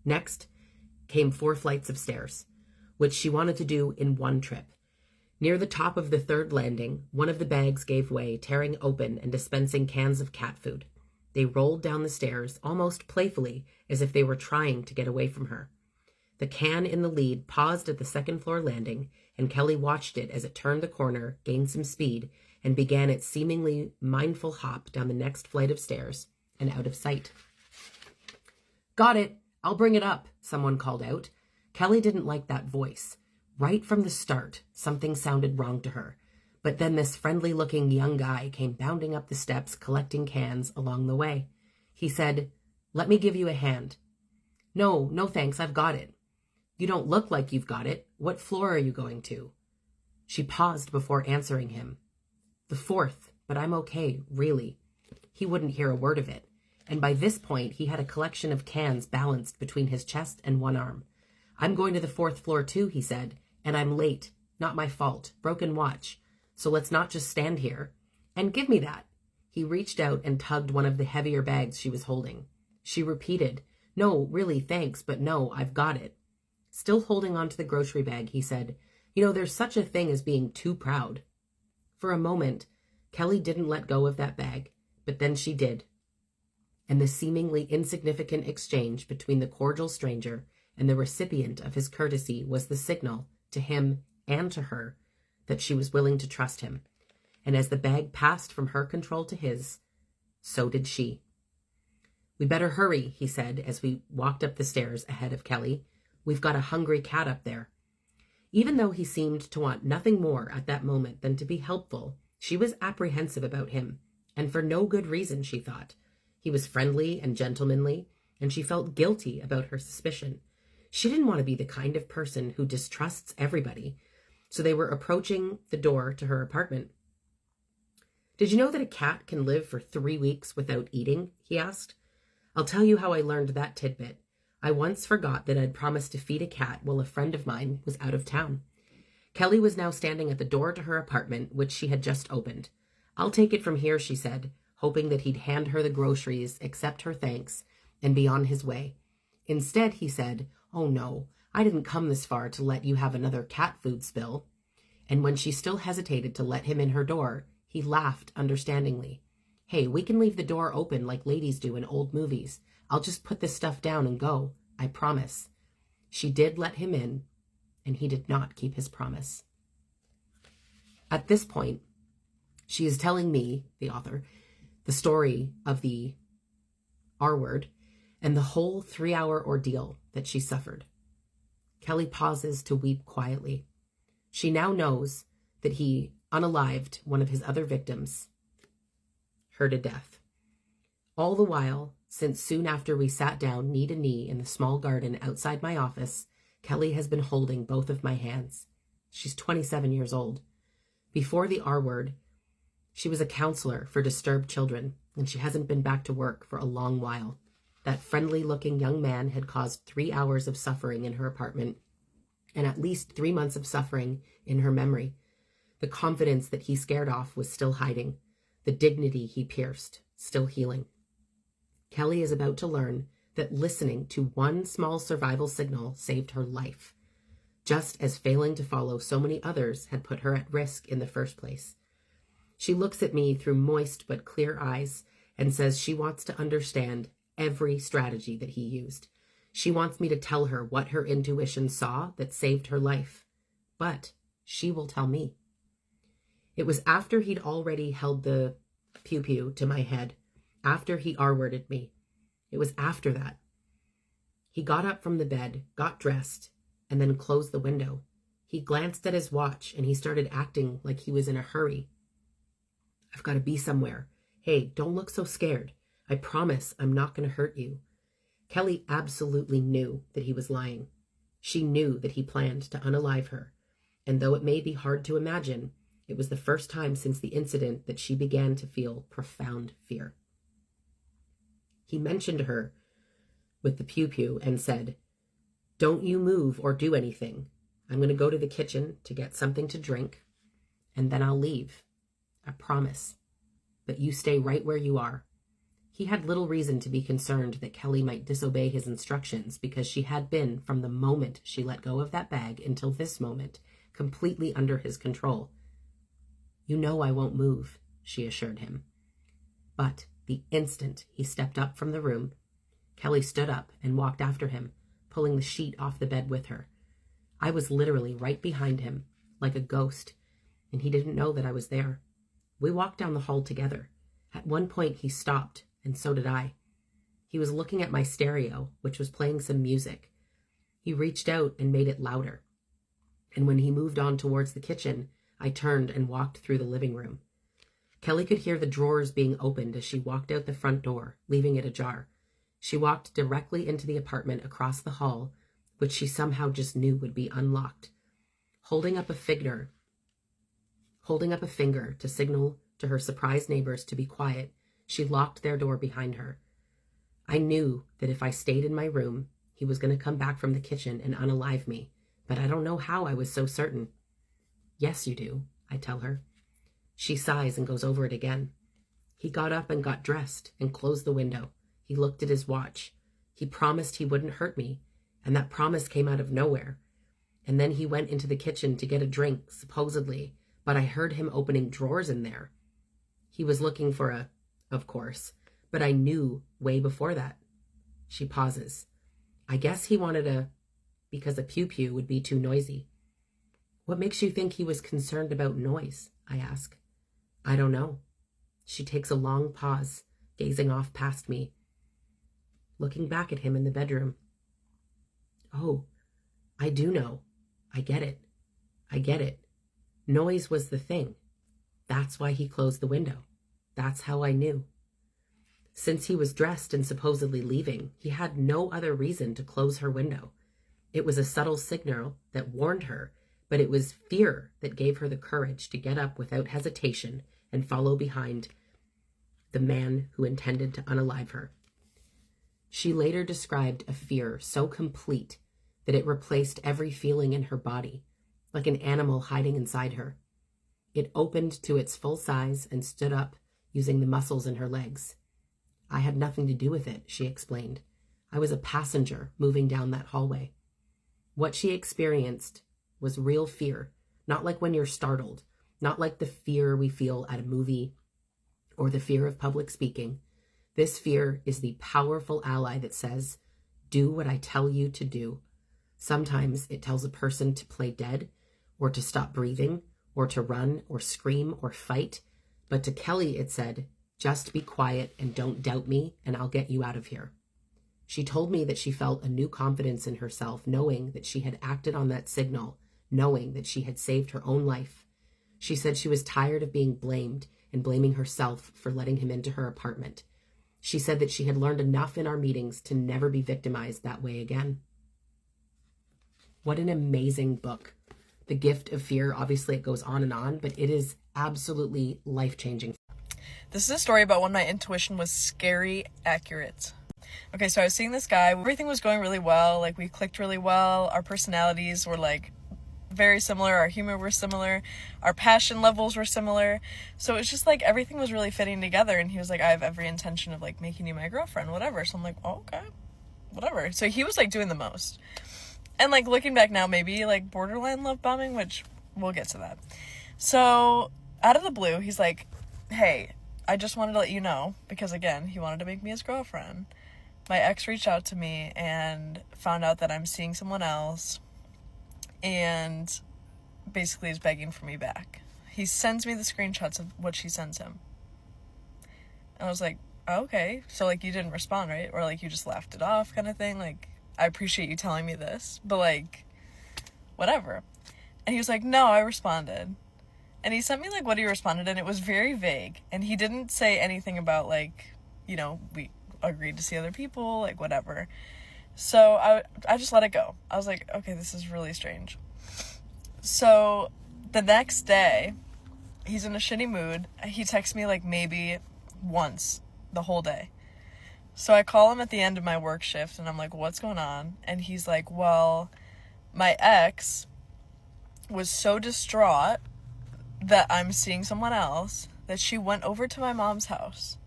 Next came 4 flights of stairs, which she wanted to do in one trip. Near the top of the 3rd landing, one of the bags gave way, tearing open and dispensing cans of cat food. They rolled down the stairs, almost playfully, as if they were trying to get away from her. The can in the lead paused at the 2nd floor landing, and Kelly watched it as it turned the corner, gained some speed, and began its seemingly mindful hop down the next flight of stairs and out of sight. "Got it. I'll bring it up," someone called out. Kelly didn't like that voice. Right from the start, something sounded wrong to her. But then this friendly-looking young guy came bounding up the steps, collecting cans along the way. He said, "Let me give you a hand." "No, no thanks, I've got it." "You don't look like you've got it. What floor are you going to?" She paused before answering him. "The 4th, but I'm okay, really." He wouldn't hear a word of it, and by this point he had a collection of cans balanced between his chest and one arm. "I'm going to the 4th floor too," he said, "and I'm late. Not my fault. Broken watch. So let's not just stand here. And give me that." He reached out and tugged one of the heavier bags she was holding. She repeated, "No, really, thanks, but no, I've got it." Still holding onto the grocery bag, he said, "You know, there's such a thing as being too proud." For a moment, Kelly didn't let go of that bag, but then she did. And the seemingly insignificant exchange between the cordial stranger and the recipient of his courtesy was the signal to him and to her that she was willing to trust him. And as the bag passed from her control to his, so did she. "We better hurry," he said as we walked up the stairs ahead of Kelly. "We've got a hungry cat up there." Even though he seemed to want nothing more at that moment than to be helpful, she was apprehensive about him, and for no good reason, she thought. He was friendly and gentlemanly, and she felt guilty about her suspicion. She didn't want to be the kind of person who distrusts everybody, so they were approaching the door to her apartment. "Did you know that a cat can live for 3 weeks without eating?" he asked. "I'll tell you how I learned that tidbit. I once forgot that I'd promised to feed a cat while a friend of mine was out of town." Kelly was now standing at the door to her apartment, which she had just opened. "I'll take it from here," she said, hoping that he'd hand her the groceries, accept her thanks, and be on his way. Instead, he said, "Oh no, I didn't come this far to let you have another cat food spill." And when she still hesitated to let him in her door, he laughed understandingly. "Hey, we can leave the door open like ladies do in old movies. I'll just put this stuff down and go. I promise." She did let him in, and he did not keep his promise. At this point, she is telling me, the author, the story of the R word and the whole 3-hour ordeal that she suffered. Kelly pauses to weep quietly. She now knows that he unalived one of his other victims, her to death. All the while, since soon after we sat down knee to knee in the small garden outside my office, Kelly has been holding both of my hands. She's 27 years old. Before the R word, she was a counselor for disturbed children, and she hasn't been back to work for a long while. That friendly-looking young man had caused 3 hours of suffering in her apartment, and at least 3 months of suffering in her memory. The confidence that he scared off was still hiding. The dignity he pierced, still healing. Kelly is about to learn that listening to one small survival signal saved her life, just as failing to follow so many others had put her at risk in the first place. She looks at me through moist but clear eyes and says she wants to understand every strategy that he used. She wants me to tell her what her intuition saw that saved her life. But she will tell me. It was after he'd already held the pew-pew to my head, after he R-worded me. It was after that. He got up from the bed, got dressed, and then closed the window. He glanced at his watch and he started acting like he was in a hurry. "I've got to be somewhere. Hey, don't look so scared. I promise I'm not going to hurt you." Kelly absolutely knew that he was lying. She knew that he planned to unalive her. And though it may be hard to imagine, it was the first time since the incident that she began to feel profound fear. He mentioned her with the pew-pew and said, "Don't you move or do anything. I'm going to go to the kitchen to get something to drink, and then I'll leave. I promise. But you stay right where you are." He had little reason to be concerned that Kelly might disobey his instructions because she had been, from the moment she let go of that bag until this moment, completely under his control. "You know I won't move," she assured him. But the instant he stepped up from the room, Kelly stood up and walked after him, pulling the sheet off the bed with her. I was literally right behind him, like a ghost, and he didn't know that I was there. We walked down the hall together. At one point he stopped, and so did I. He was looking at my stereo, which was playing some music. He reached out and made it louder. And when he moved on towards the kitchen, I turned and walked through the living room. Kelly could hear the drawers being opened as she walked out the front door, leaving it ajar. She walked directly into the apartment across the hall, which she somehow just knew would be unlocked. Holding up a finger to signal to her surprised neighbors to be quiet, she locked their door behind her. I knew that if I stayed in my room, he was going to come back from the kitchen and unalive me, but I don't know how I was so certain. Yes, you do, I tell her. She sighs and goes over it again. He got up and got dressed and closed the window. He looked at his watch. He promised he wouldn't hurt me, and that promise came out of nowhere. And then he went into the kitchen to get a drink, supposedly, but I heard him opening drawers in there. He was looking for of course, but I knew way before that. She pauses. I guess he wanted because a pew-pew would be too noisy. What makes you think he was concerned about noise? I ask. I don't know. She takes a long pause, gazing off past me, looking back at him in the bedroom. Oh, I do know. I get it. Noise was the thing. That's why he closed the window. That's how I knew. Since he was dressed and supposedly leaving, he had no other reason to close her window. It was a subtle signal that warned her, but it was fear that gave her the courage to get up without hesitation and follow behind the man who intended to unalive her. She later described a fear so complete that it replaced every feeling in her body, like an animal hiding inside her. It opened to its full size and stood up, using the muscles in her legs. I had nothing to do with it, she explained. I was a passenger moving down that hallway. What she experienced was real fear, not like when you're startled, not like the fear we feel at a movie or the fear of public speaking. This fear is the powerful ally that says, do what I tell you to do. Sometimes it tells a person to play dead or to stop breathing or to run or scream or fight. But to Kelly, it said, just be quiet and don't doubt me and I'll get you out of here. She told me that she felt a new confidence in herself, knowing that she had acted on that signal, knowing that she had saved her own life. She said she was tired of being blamed and blaming herself for letting him into her apartment. She said that she had learned enough in our meetings to never be victimized that way again. What an amazing book. The Gift of Fear, obviously it goes on, but it is absolutely life-changing. This is a story about when my intuition was scary accurate. Okay, so I was seeing this guy. Everything was going really well. Like, we clicked really well. Our personalities were, like, very similar. Our humor was similar. Our passion levels were similar. So it's just, like, everything was really fitting together. And he was like, I have every intention of, like, making you my girlfriend, whatever. So I'm like, oh, okay, whatever. So he was, like, doing the most. And, like, looking back now, maybe, like, borderline love bombing, which we'll get to that. So, out of the blue, he's like, hey, I just wanted to let you know, because, again, he wanted to make me his girlfriend. My ex reached out to me and found out that I'm seeing someone else and basically is begging for me back. He sends me the screenshots of what she sends him. And I was like, oh, okay, so, like, you didn't respond, right? Or, like, you just laughed it off kind of thing? Like, I appreciate you telling me this, but, like, whatever. And he was like, no, I responded. And he sent me, like, what he responded, and it was very vague. And he didn't say anything about, like, you know, we agreed to see other people, like, whatever. So I just let it go. I was like, okay, this is really strange. So the next day, he's in a shitty mood. He texts me, like, maybe once the whole day. So I call him at the end of my work shift, and I'm like, what's going on? And he's like, well, my ex was so distraught that I'm seeing someone else that she went over to my mom's house.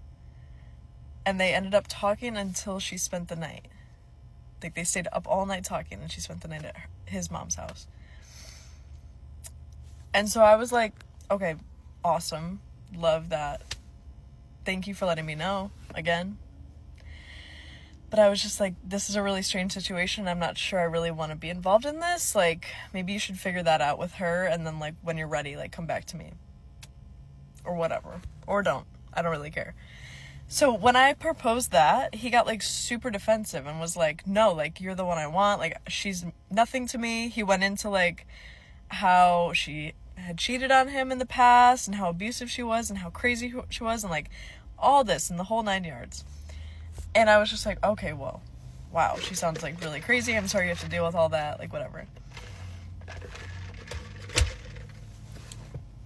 And they ended up talking until she spent the night. Like, they stayed up all night talking, and she spent the night at his mom's house. And so I was like, okay, awesome. Love that. Thank you for letting me know again. But I was just like, this is a really strange situation. I'm not sure I really want to be involved in this. Like, maybe you should figure that out with her, and then, like, when you're ready, like, come back to me. Or whatever. Or don't. I don't really care. So when I proposed that, he got, like, super defensive and was like, no, like, you're the one I want. Like, she's nothing to me. He went into, like, how she had cheated on him in the past and how abusive she was and how crazy she was and like all this and the whole 9 yards. And I was just like, okay, well, wow, she sounds like really crazy. I'm sorry you have to deal with all that, like whatever.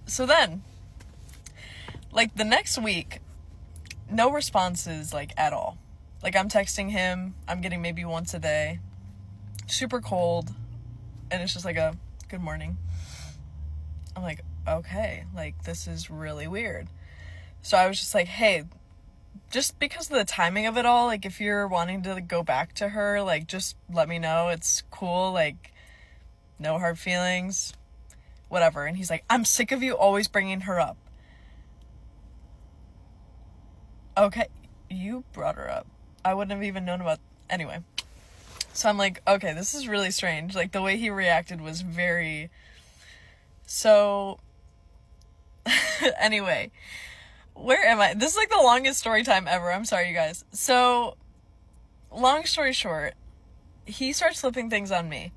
So then, like the next week, no responses like at all. Like I'm texting him, I'm getting maybe once a day, super cold, and it's just like a good morning. I'm like, okay, like this is really weird. So I was just like, hey, just because of the timing of it all, like if you're wanting to go back to her, like just let me know. It's cool, like no hard feelings, whatever. And he's like, I'm sick of you always bringing her up. Okay, you brought her up. I wouldn't have even known about... Anyway. So I'm like, okay, this is really strange. Like the way he reacted was very... So... Anyway. Where am I? This is like the longest story time ever. I'm sorry, you guys. So, long story short, he starts flipping things on me.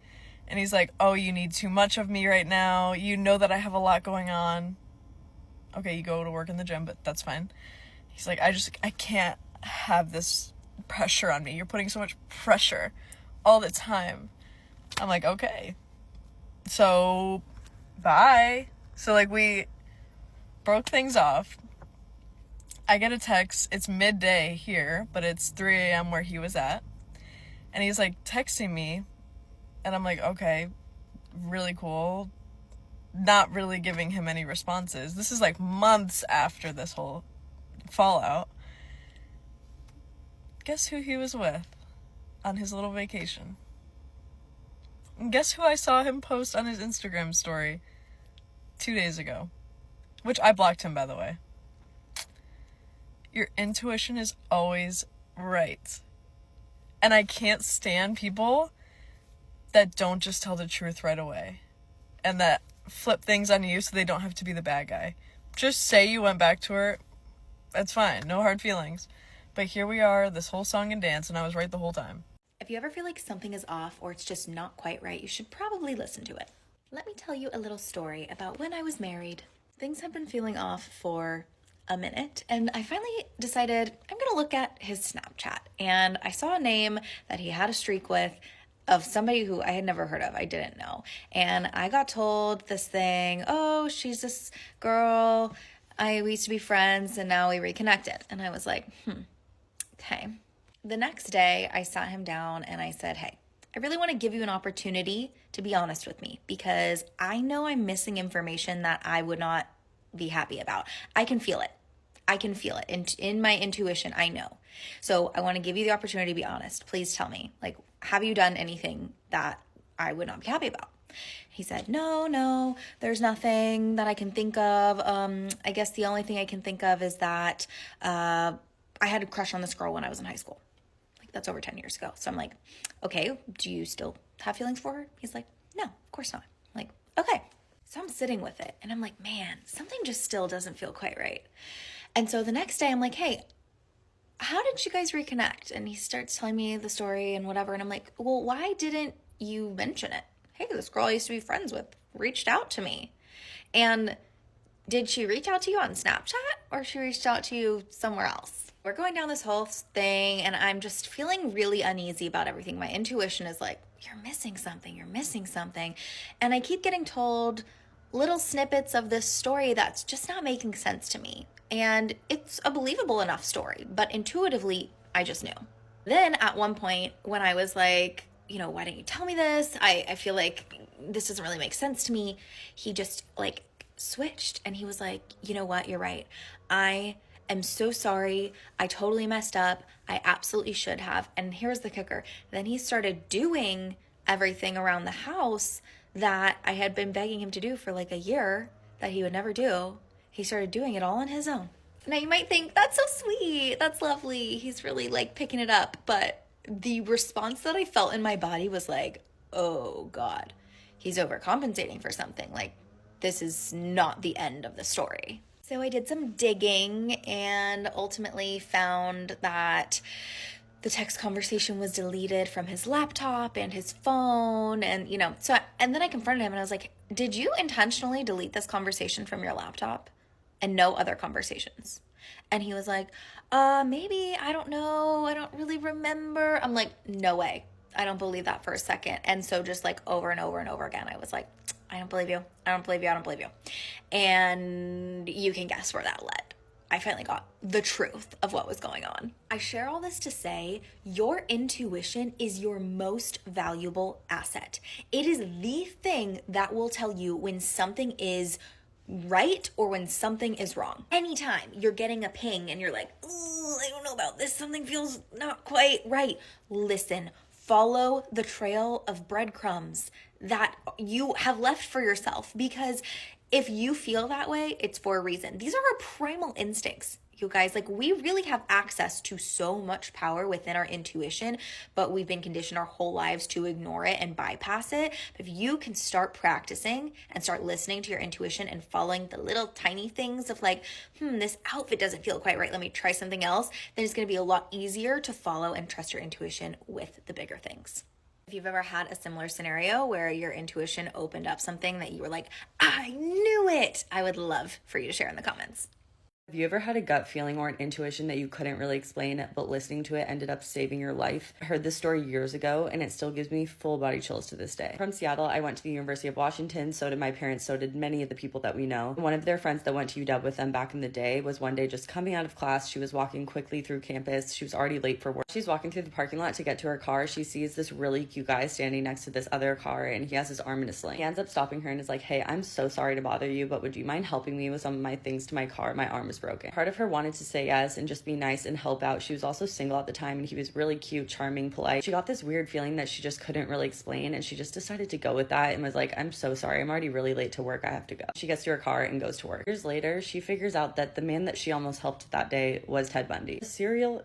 And he's like, oh, you need too much of me right now. You know that I have a lot going on. Okay, you go to work in the gym, but that's fine. He's like, I can't have this pressure on me. You're putting so much pressure all the time. I'm like, okay. So, bye. So, like, we broke things off. I get a text. It's midday here, but it's 3 a.m. where he was at. And he's, like, texting me. And I'm like, okay, really cool. Not really giving him any responses. This is, like, months after this whole fallout. Guess who he was with on his little vacation? And guess who I saw him post on his Instagram story 2 days ago? Which I blocked him, by the way. Your intuition is always right. And I can't stand people that don't just tell the truth right away. And that flip things on you so they don't have to be the bad guy. Just say you went back to her. That's fine. No hard feelings. But here we are, this whole song and dance, and I was right the whole time. If you ever feel like something is off or it's just not quite right, you should probably listen to it. Let me tell you a little story about when I was married. Things have been feeling off for a minute, and I finally decided I'm gonna look at his Snapchat, and I saw a name that he had a streak with of somebody who I had never heard of. I didn't know. And I got told this thing, oh, she's this girl, we used to be friends and now we reconnected. And I was like, okay. The next day I sat him down and I said, hey, I really want to give you an opportunity to be honest with me because I know I'm missing information that I would not be happy about. I can feel it. In my intuition, I know. So I want to give you the opportunity to be honest. Please tell me, like, have you done anything that I would not be happy about? He said, no, there's nothing that I can think of. I guess the only thing I can think of is that I had a crush on this girl when I was in high school. Like, that's over 10 years ago. So I'm like, okay, do you still have feelings for her? He's like, no, of course not. I'm like, okay. So I'm sitting with it and I'm like, man, something just still doesn't feel quite right. And so the next day I'm like, hey, how did you guys reconnect? And he starts telling me the story and whatever. And I'm like, well, why didn't you mention it? Hey, this girl I used to be friends with reached out to me. And did she reach out to you on Snapchat or she reached out to you somewhere else? We're going down this whole thing and I'm just feeling really uneasy about everything. My intuition is like, you're missing something. And I keep getting told little snippets of this story that's just not making sense to me. And it's a believable enough story, but intuitively, I just knew. Then at one point when I was like, why didn't you tell me this? I feel like this doesn't really make sense to me. He just like switched and he was like, you know what? You're right. I am so sorry. I totally messed up. I absolutely should have. And here's the kicker. Then he started doing everything around the house that I had been begging him to do for like a year that he would never do. He started doing it all on his own. Now you might think, that's so sweet. That's lovely. He's really like picking it up. But the response that I felt in my body was like, oh God, he's overcompensating for something. Like, this is not the end of the story. So I did some digging and ultimately found that the text conversation was deleted from his laptop and his phone. And, and then I confronted him and I was like, did you intentionally delete this conversation from your laptop and no other conversations? And he was like, maybe, I don't know. I don't really remember. I'm like, no way. I don't believe that for a second. And so just like over and over and over again, I was like, I don't believe you. I don't believe you. I don't believe you. And you can guess where that led. I finally got the truth of what was going on. I share all this to say your intuition is your most valuable asset. It is the thing that will tell you when something is right or when something is wrong. Anytime you're getting a ping and you're like, ooh, I don't know about this, something feels not quite right. Listen, follow the trail of breadcrumbs that you have left for yourself, because if you feel that way, it's for a reason. These are our primal instincts, you guys. Like, we really have access to so much power within our intuition, but we've been conditioned our whole lives to ignore it and bypass it. But if you can start practicing and start listening to your intuition and following the little tiny things of like, this outfit doesn't feel quite right, let me try something else, then it's going to be a lot easier to follow and trust your intuition with the bigger things. If you've ever had a similar scenario where your intuition opened up something that you were like, I knew it, I would love for you to share in the comments. Have you ever had a gut feeling or an intuition that you couldn't really explain, but listening to it ended up saving your life? I heard this story years ago, and it still gives me full body chills to this day. From Seattle, I went to the University of Washington. So did my parents. So did many of the people that we know. One of their friends that went to UW with them back in the day was one day just coming out of class. She was walking quickly through campus. She was already late for work. She's walking through the parking lot to get to her car. She sees this really cute guy standing next to this other car, and he has his arm in a sling. He ends up stopping her and is like, hey, I'm so sorry to bother you, but would you mind helping me with some of my things to my car? My arm is broken. Part of her wanted to say yes and just be nice and help out. She was also single at the time, and he was really cute, charming, polite. She got this weird feeling that she just couldn't really explain, and she just decided to go with that and was like, I'm so sorry, I'm already really late to work, I have to go. She gets to her car and goes to work. Years later, she figures out that the man that she almost helped that day was Ted Bundy, a serial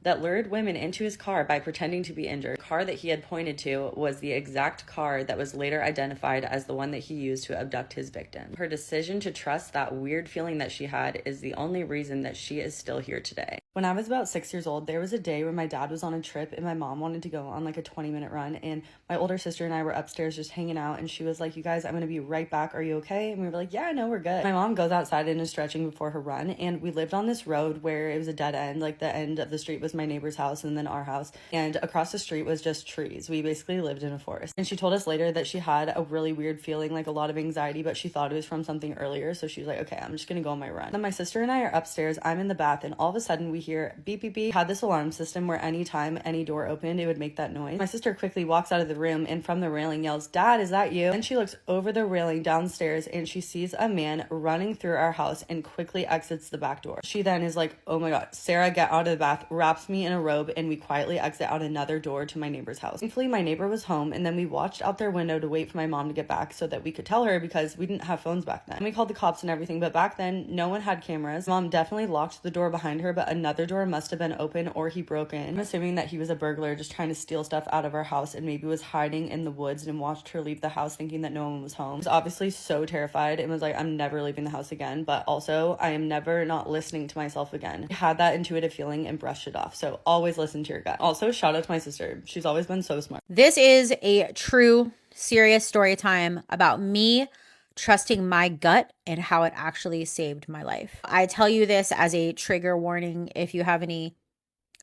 that lured women into his car by pretending to be injured. The car that he had pointed to was the exact car that was later identified as the one that he used to abduct his victim. Her decision to trust that weird feeling that she had is the only reason that she is still here today. When I was about 6 years old, there was a day where my dad was on a trip and my mom wanted to go on like a 20-minute run, and my older sister and I were upstairs just hanging out, and she was like, you guys, I'm gonna be right back, are you okay? And we were like, yeah, no, we're good. My mom goes outside and is stretching before her run, and we lived on this road where it was a dead end. Like, the end of the street was my neighbor's house and then our house, and across the street was just trees. We basically lived in a forest. And she told us later that she had a really weird feeling, like a lot of anxiety, but she thought it was from something earlier, so she was like, okay, I'm just gonna go on my run. Then my sister and I are upstairs, I'm in the bath, and all of a sudden we hear beep beep beep. Had this alarm system where anytime any door opened, it would make that noise. My sister quickly walks out of the room and from the railing yells, Dad, is that you? And she looks over the railing downstairs and she sees a man running through our house and quickly exits the back door. She then is like, oh my god, Sarah, get out of the bath, wraps me in a robe, and we quietly exit out another door to my neighbor's house. Thankfully, my neighbor was home, and then we watched out their window to wait for my mom to get back so that we could tell her, because we didn't have phones back then. And we called the cops and everything, but back then no one had cameras. Mom definitely locked the door behind her, but another door must have been open or he broke in. I'm assuming that he was a burglar just trying to steal stuff out of our house and maybe was hiding in the woods and watched her leave the house thinking that no one was home. I was obviously so terrified and was like, I'm never leaving the house again, but also I am never not listening to myself again. I had that intuitive feeling and brushed it off, so always listen to your gut. Also, shout out to my sister. She's always been so smart. This is a true, serious story time about me trusting my gut and how it actually saved my life. I tell you this as a trigger warning. If you have any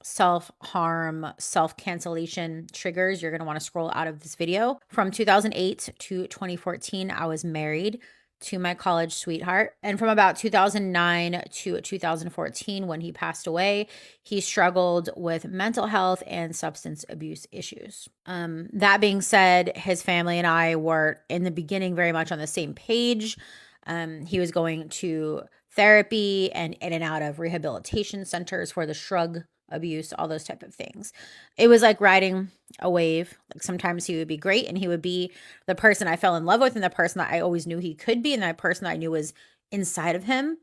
self-harm, self-cancellation triggers, you're going to want to scroll out of this video. From 2008 to 2014, I was married to my college sweetheart. And from about 2009 to 2014, when he passed away, he struggled with mental health and substance abuse issues. That being said, his family and I were in the beginning very much on the same page. He was going to therapy and in and out of rehabilitation centers for the drug abuse, all those type of things. It was like riding a wave. Like, sometimes he would be great and he would be the person I fell in love with and the person that I always knew he could be and that person that I knew was inside of him.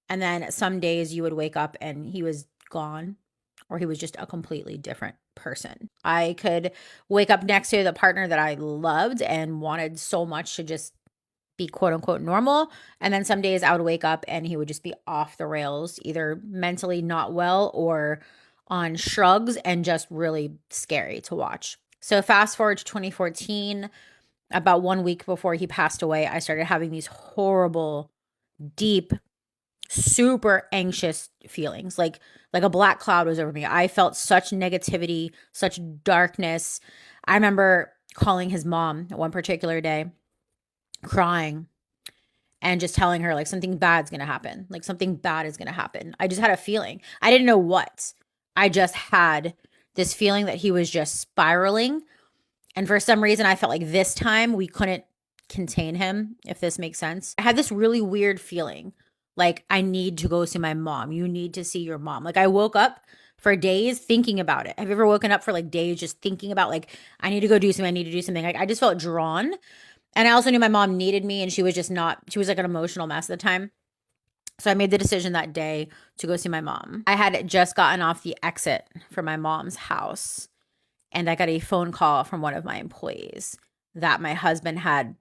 And then some days you would wake up and he was gone, or he was just a completely different person. I could wake up next to the partner that I loved and wanted so much to just be quote unquote normal. And then some days I would wake up and he would just be off the rails, either mentally not well or on shrugs and just really scary to watch. So fast forward to 2014, about 1 week before he passed away, I started having these horrible, deep, super anxious feelings. Like a black cloud was over me. I felt such negativity, such darkness. I remember calling his mom one particular day, crying and just telling her like something bad's going to happen. Like something bad is going to happen. I just had a feeling. I didn't know what. I just had this feeling that he was just spiraling. And for some reason, I felt like this time we couldn't contain him, if this makes sense. I had this really weird feeling like, I need to go see my mom. You need to see your mom. Like I woke up for days thinking about it. Have you ever woken up for like days just thinking about like, I need to go do something. I need to do something. Like I just felt drawn. And I also knew my mom needed me, and she was like an emotional mess at the time. So I made the decision that day to go see my mom. I had just gotten off the exit from my mom's house, and I got a phone call from one of my employees that my husband had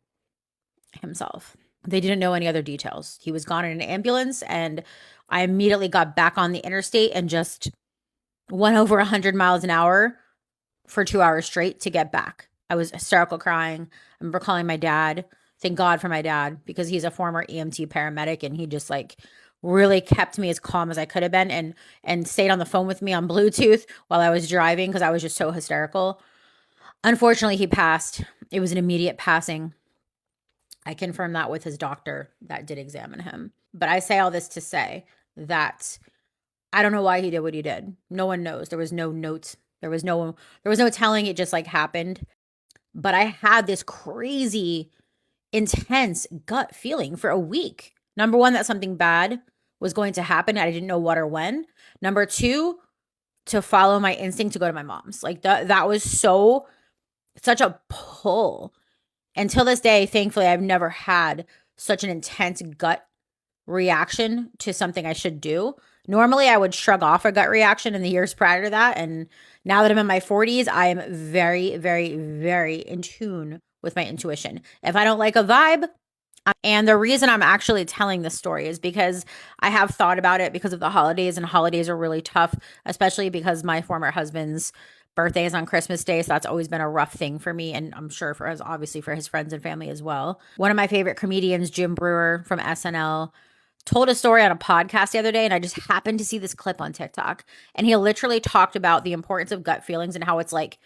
himself. They didn't know any other details. He was gone in an ambulance, and I immediately got back on the interstate and just went over 100 miles an hour for 2 hours straight to get back. I was hysterical crying. I remember calling my dad. Thank God for my dad, because he's a former EMT paramedic, and he just like really kept me as calm as I could have been and stayed on the phone with me on Bluetooth while I was driving because I was just so hysterical. Unfortunately, he passed. It was an immediate passing. I confirmed that with his doctor that did examine him. But I say all this to say that I don't know why he did what he did. No one knows. There was no notes. There was no telling. It just like happened. But I had this crazy, intense gut feeling for a week. Number one, that something bad was going to happen. I didn't know what or when. Number two, to follow my instinct to go to my mom's. Like that was such a pull. Until this day, thankfully, I've never had such an intense gut reaction to something I should do. Normally, I would shrug off a gut reaction in the years prior to that. And now that I'm in my 40s, I am very, very, very in tune with my intuition. If I don't like a vibe, and the reason I'm actually telling this story is because I have thought about it because of the holidays, and holidays are really tough, especially because my former husband's birthday is on Christmas Day. So that's always been a rough thing for me. And I'm sure obviously for his friends and family as well. One of my favorite comedians, Jim Brewer from SNL, told a story on a podcast the other day, and I just happened to see this clip on TikTok. And he literally talked about the importance of gut feelings and how it's like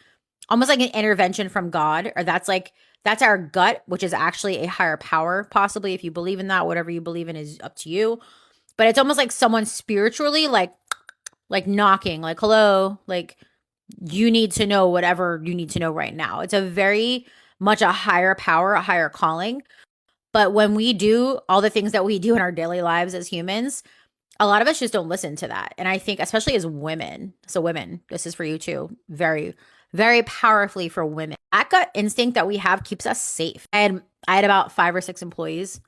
almost like an intervention from God, or that's our gut, which is actually a higher power, possibly. If you believe in that, whatever you believe in is up to you. But it's almost like someone spiritually like knocking, like, hello, like you need to know whatever you need to know right now. It's a very much a higher power, a higher calling. But when we do all the things that we do in our daily lives as humans, a lot of us just don't listen to that. And I think especially as women, so women, this is for you too, very, very powerfully for women. That gut instinct that we have keeps us safe. I had about 5 or 6 employees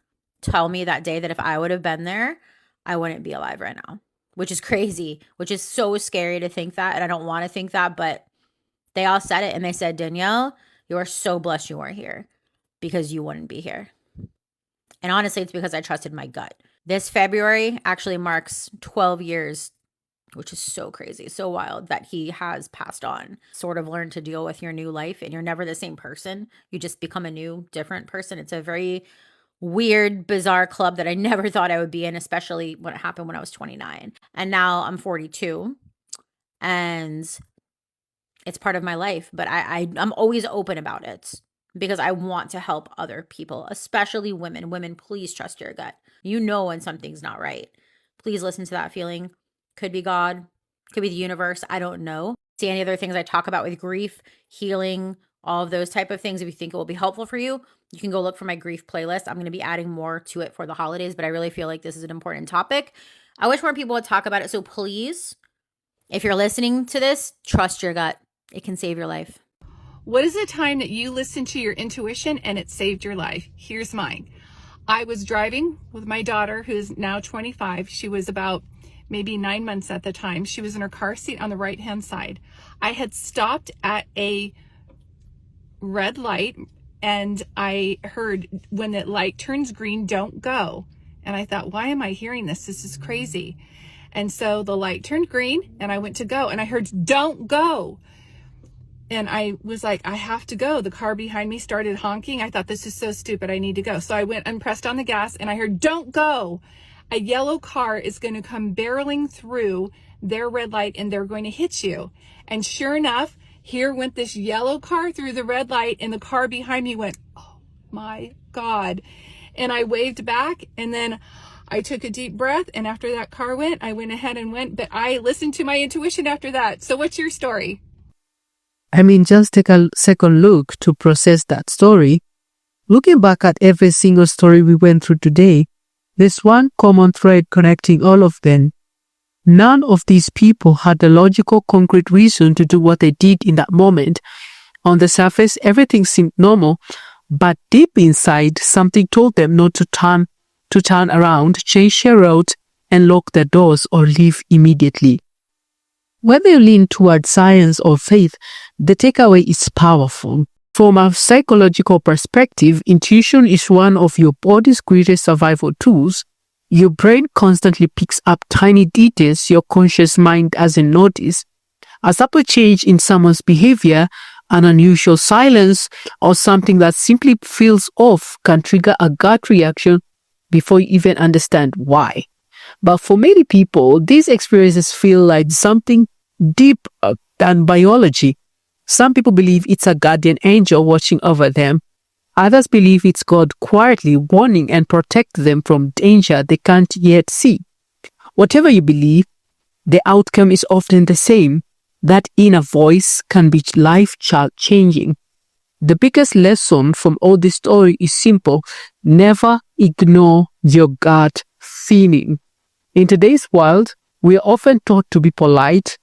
tell me that day that if I would have been there, I wouldn't be alive right now, which is crazy, which is so scary to think that. And I don't want to think that, but they all said it. And they said, Danielle, you are so blessed you weren't here, because you wouldn't be here. And honestly, it's because I trusted my gut. This February actually marks 12 years, which is so crazy, so wild, that he has passed on. Sort of learn to deal with your new life, and you're never the same person. You just become a new, different person. It's a very weird, bizarre club that I never thought I would be in, especially when it happened when I was 29. And now I'm 42, and it's part of my life. But I'm always open about it, because I want to help other people, especially women. Women, please trust your gut. You know when something's not right. Please listen to that feeling. Could be God, could be the universe. I don't know. See any other things I talk about with grief, healing, all of those type of things. If you think it will be helpful for you, you can go look for my grief playlist. I'm going to be adding more to it for the holidays, but I really feel like this is an important topic. I wish more people would talk about it. So please, if you're listening to this, trust your gut. It can save your life. What is a time that you listened to your intuition and it saved your life? Here's mine. I was driving with my daughter, who's now 25. She was about maybe 9 months at the time. She was in her car seat on the right-hand side. I had stopped at a red light, and I heard, when the light turns green, don't go. And I thought, why am I hearing this? This is crazy. And so the light turned green and I went to go and I heard, don't go. And I was like, I have to go. The car behind me started honking. I thought, this is so stupid. I need to go. So I went and pressed on the gas and I heard, don't go. A yellow car is going to come barreling through their red light and they're going to hit you. And sure enough, here went this yellow car through the red light and the car behind me went, oh my God. And I waved back and then I took a deep breath. And after that car went, I went ahead and went, but I listened to my intuition after that. So what's your story? I mean, just take a second look to process that story. Looking back at every single story we went through today, there's one common thread connecting all of them. None of these people had a logical, concrete reason to do what they did in that moment. On the surface, everything seemed normal, but deep inside, something told them not to turn around, change their route, and lock their doors or leave immediately. Whether you lean towards science or faith, the takeaway is powerful. From a psychological perspective, intuition is one of your body's greatest survival tools. Your brain constantly picks up tiny details your conscious mind doesn't notice. A subtle change in someone's behavior, an unusual silence, or something that simply feels off can trigger a gut reaction before you even understand why. But for many people, these experiences feel like something deeper than biology. Some people believe it's a guardian angel watching over them. Others believe it's God quietly warning and protect them from danger they can't yet see. Whatever you believe, the outcome is often the same. That inner voice can be life-changing. The biggest lesson from all this story is simple. Never ignore your gut feeling. In today's world, we are often taught to be polite,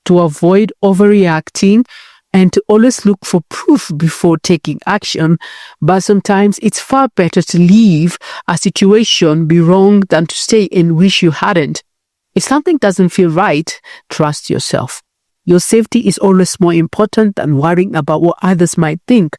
to avoid overreacting, and to always look for proof before taking action. But sometimes it's far better to leave a situation be wrong than to stay and wish you hadn't. If something doesn't feel right, trust yourself. Your safety is always more important than worrying about what others might think.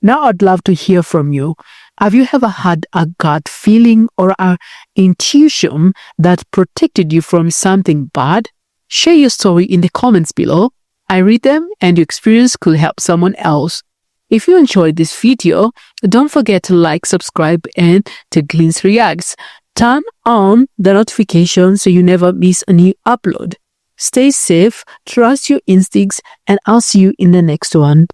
Now I'd love to hear from you. Have you ever had a gut feeling or an intuition that protected you from something bad? Share your story in the comments below. I read them and your experience could help someone else. If you enjoyed this video, don't forget to like, subscribe, and to Glyn's Reacts. Turn on the notifications so you never miss a new upload. Stay safe, trust your instincts, and I'll see you in the next one.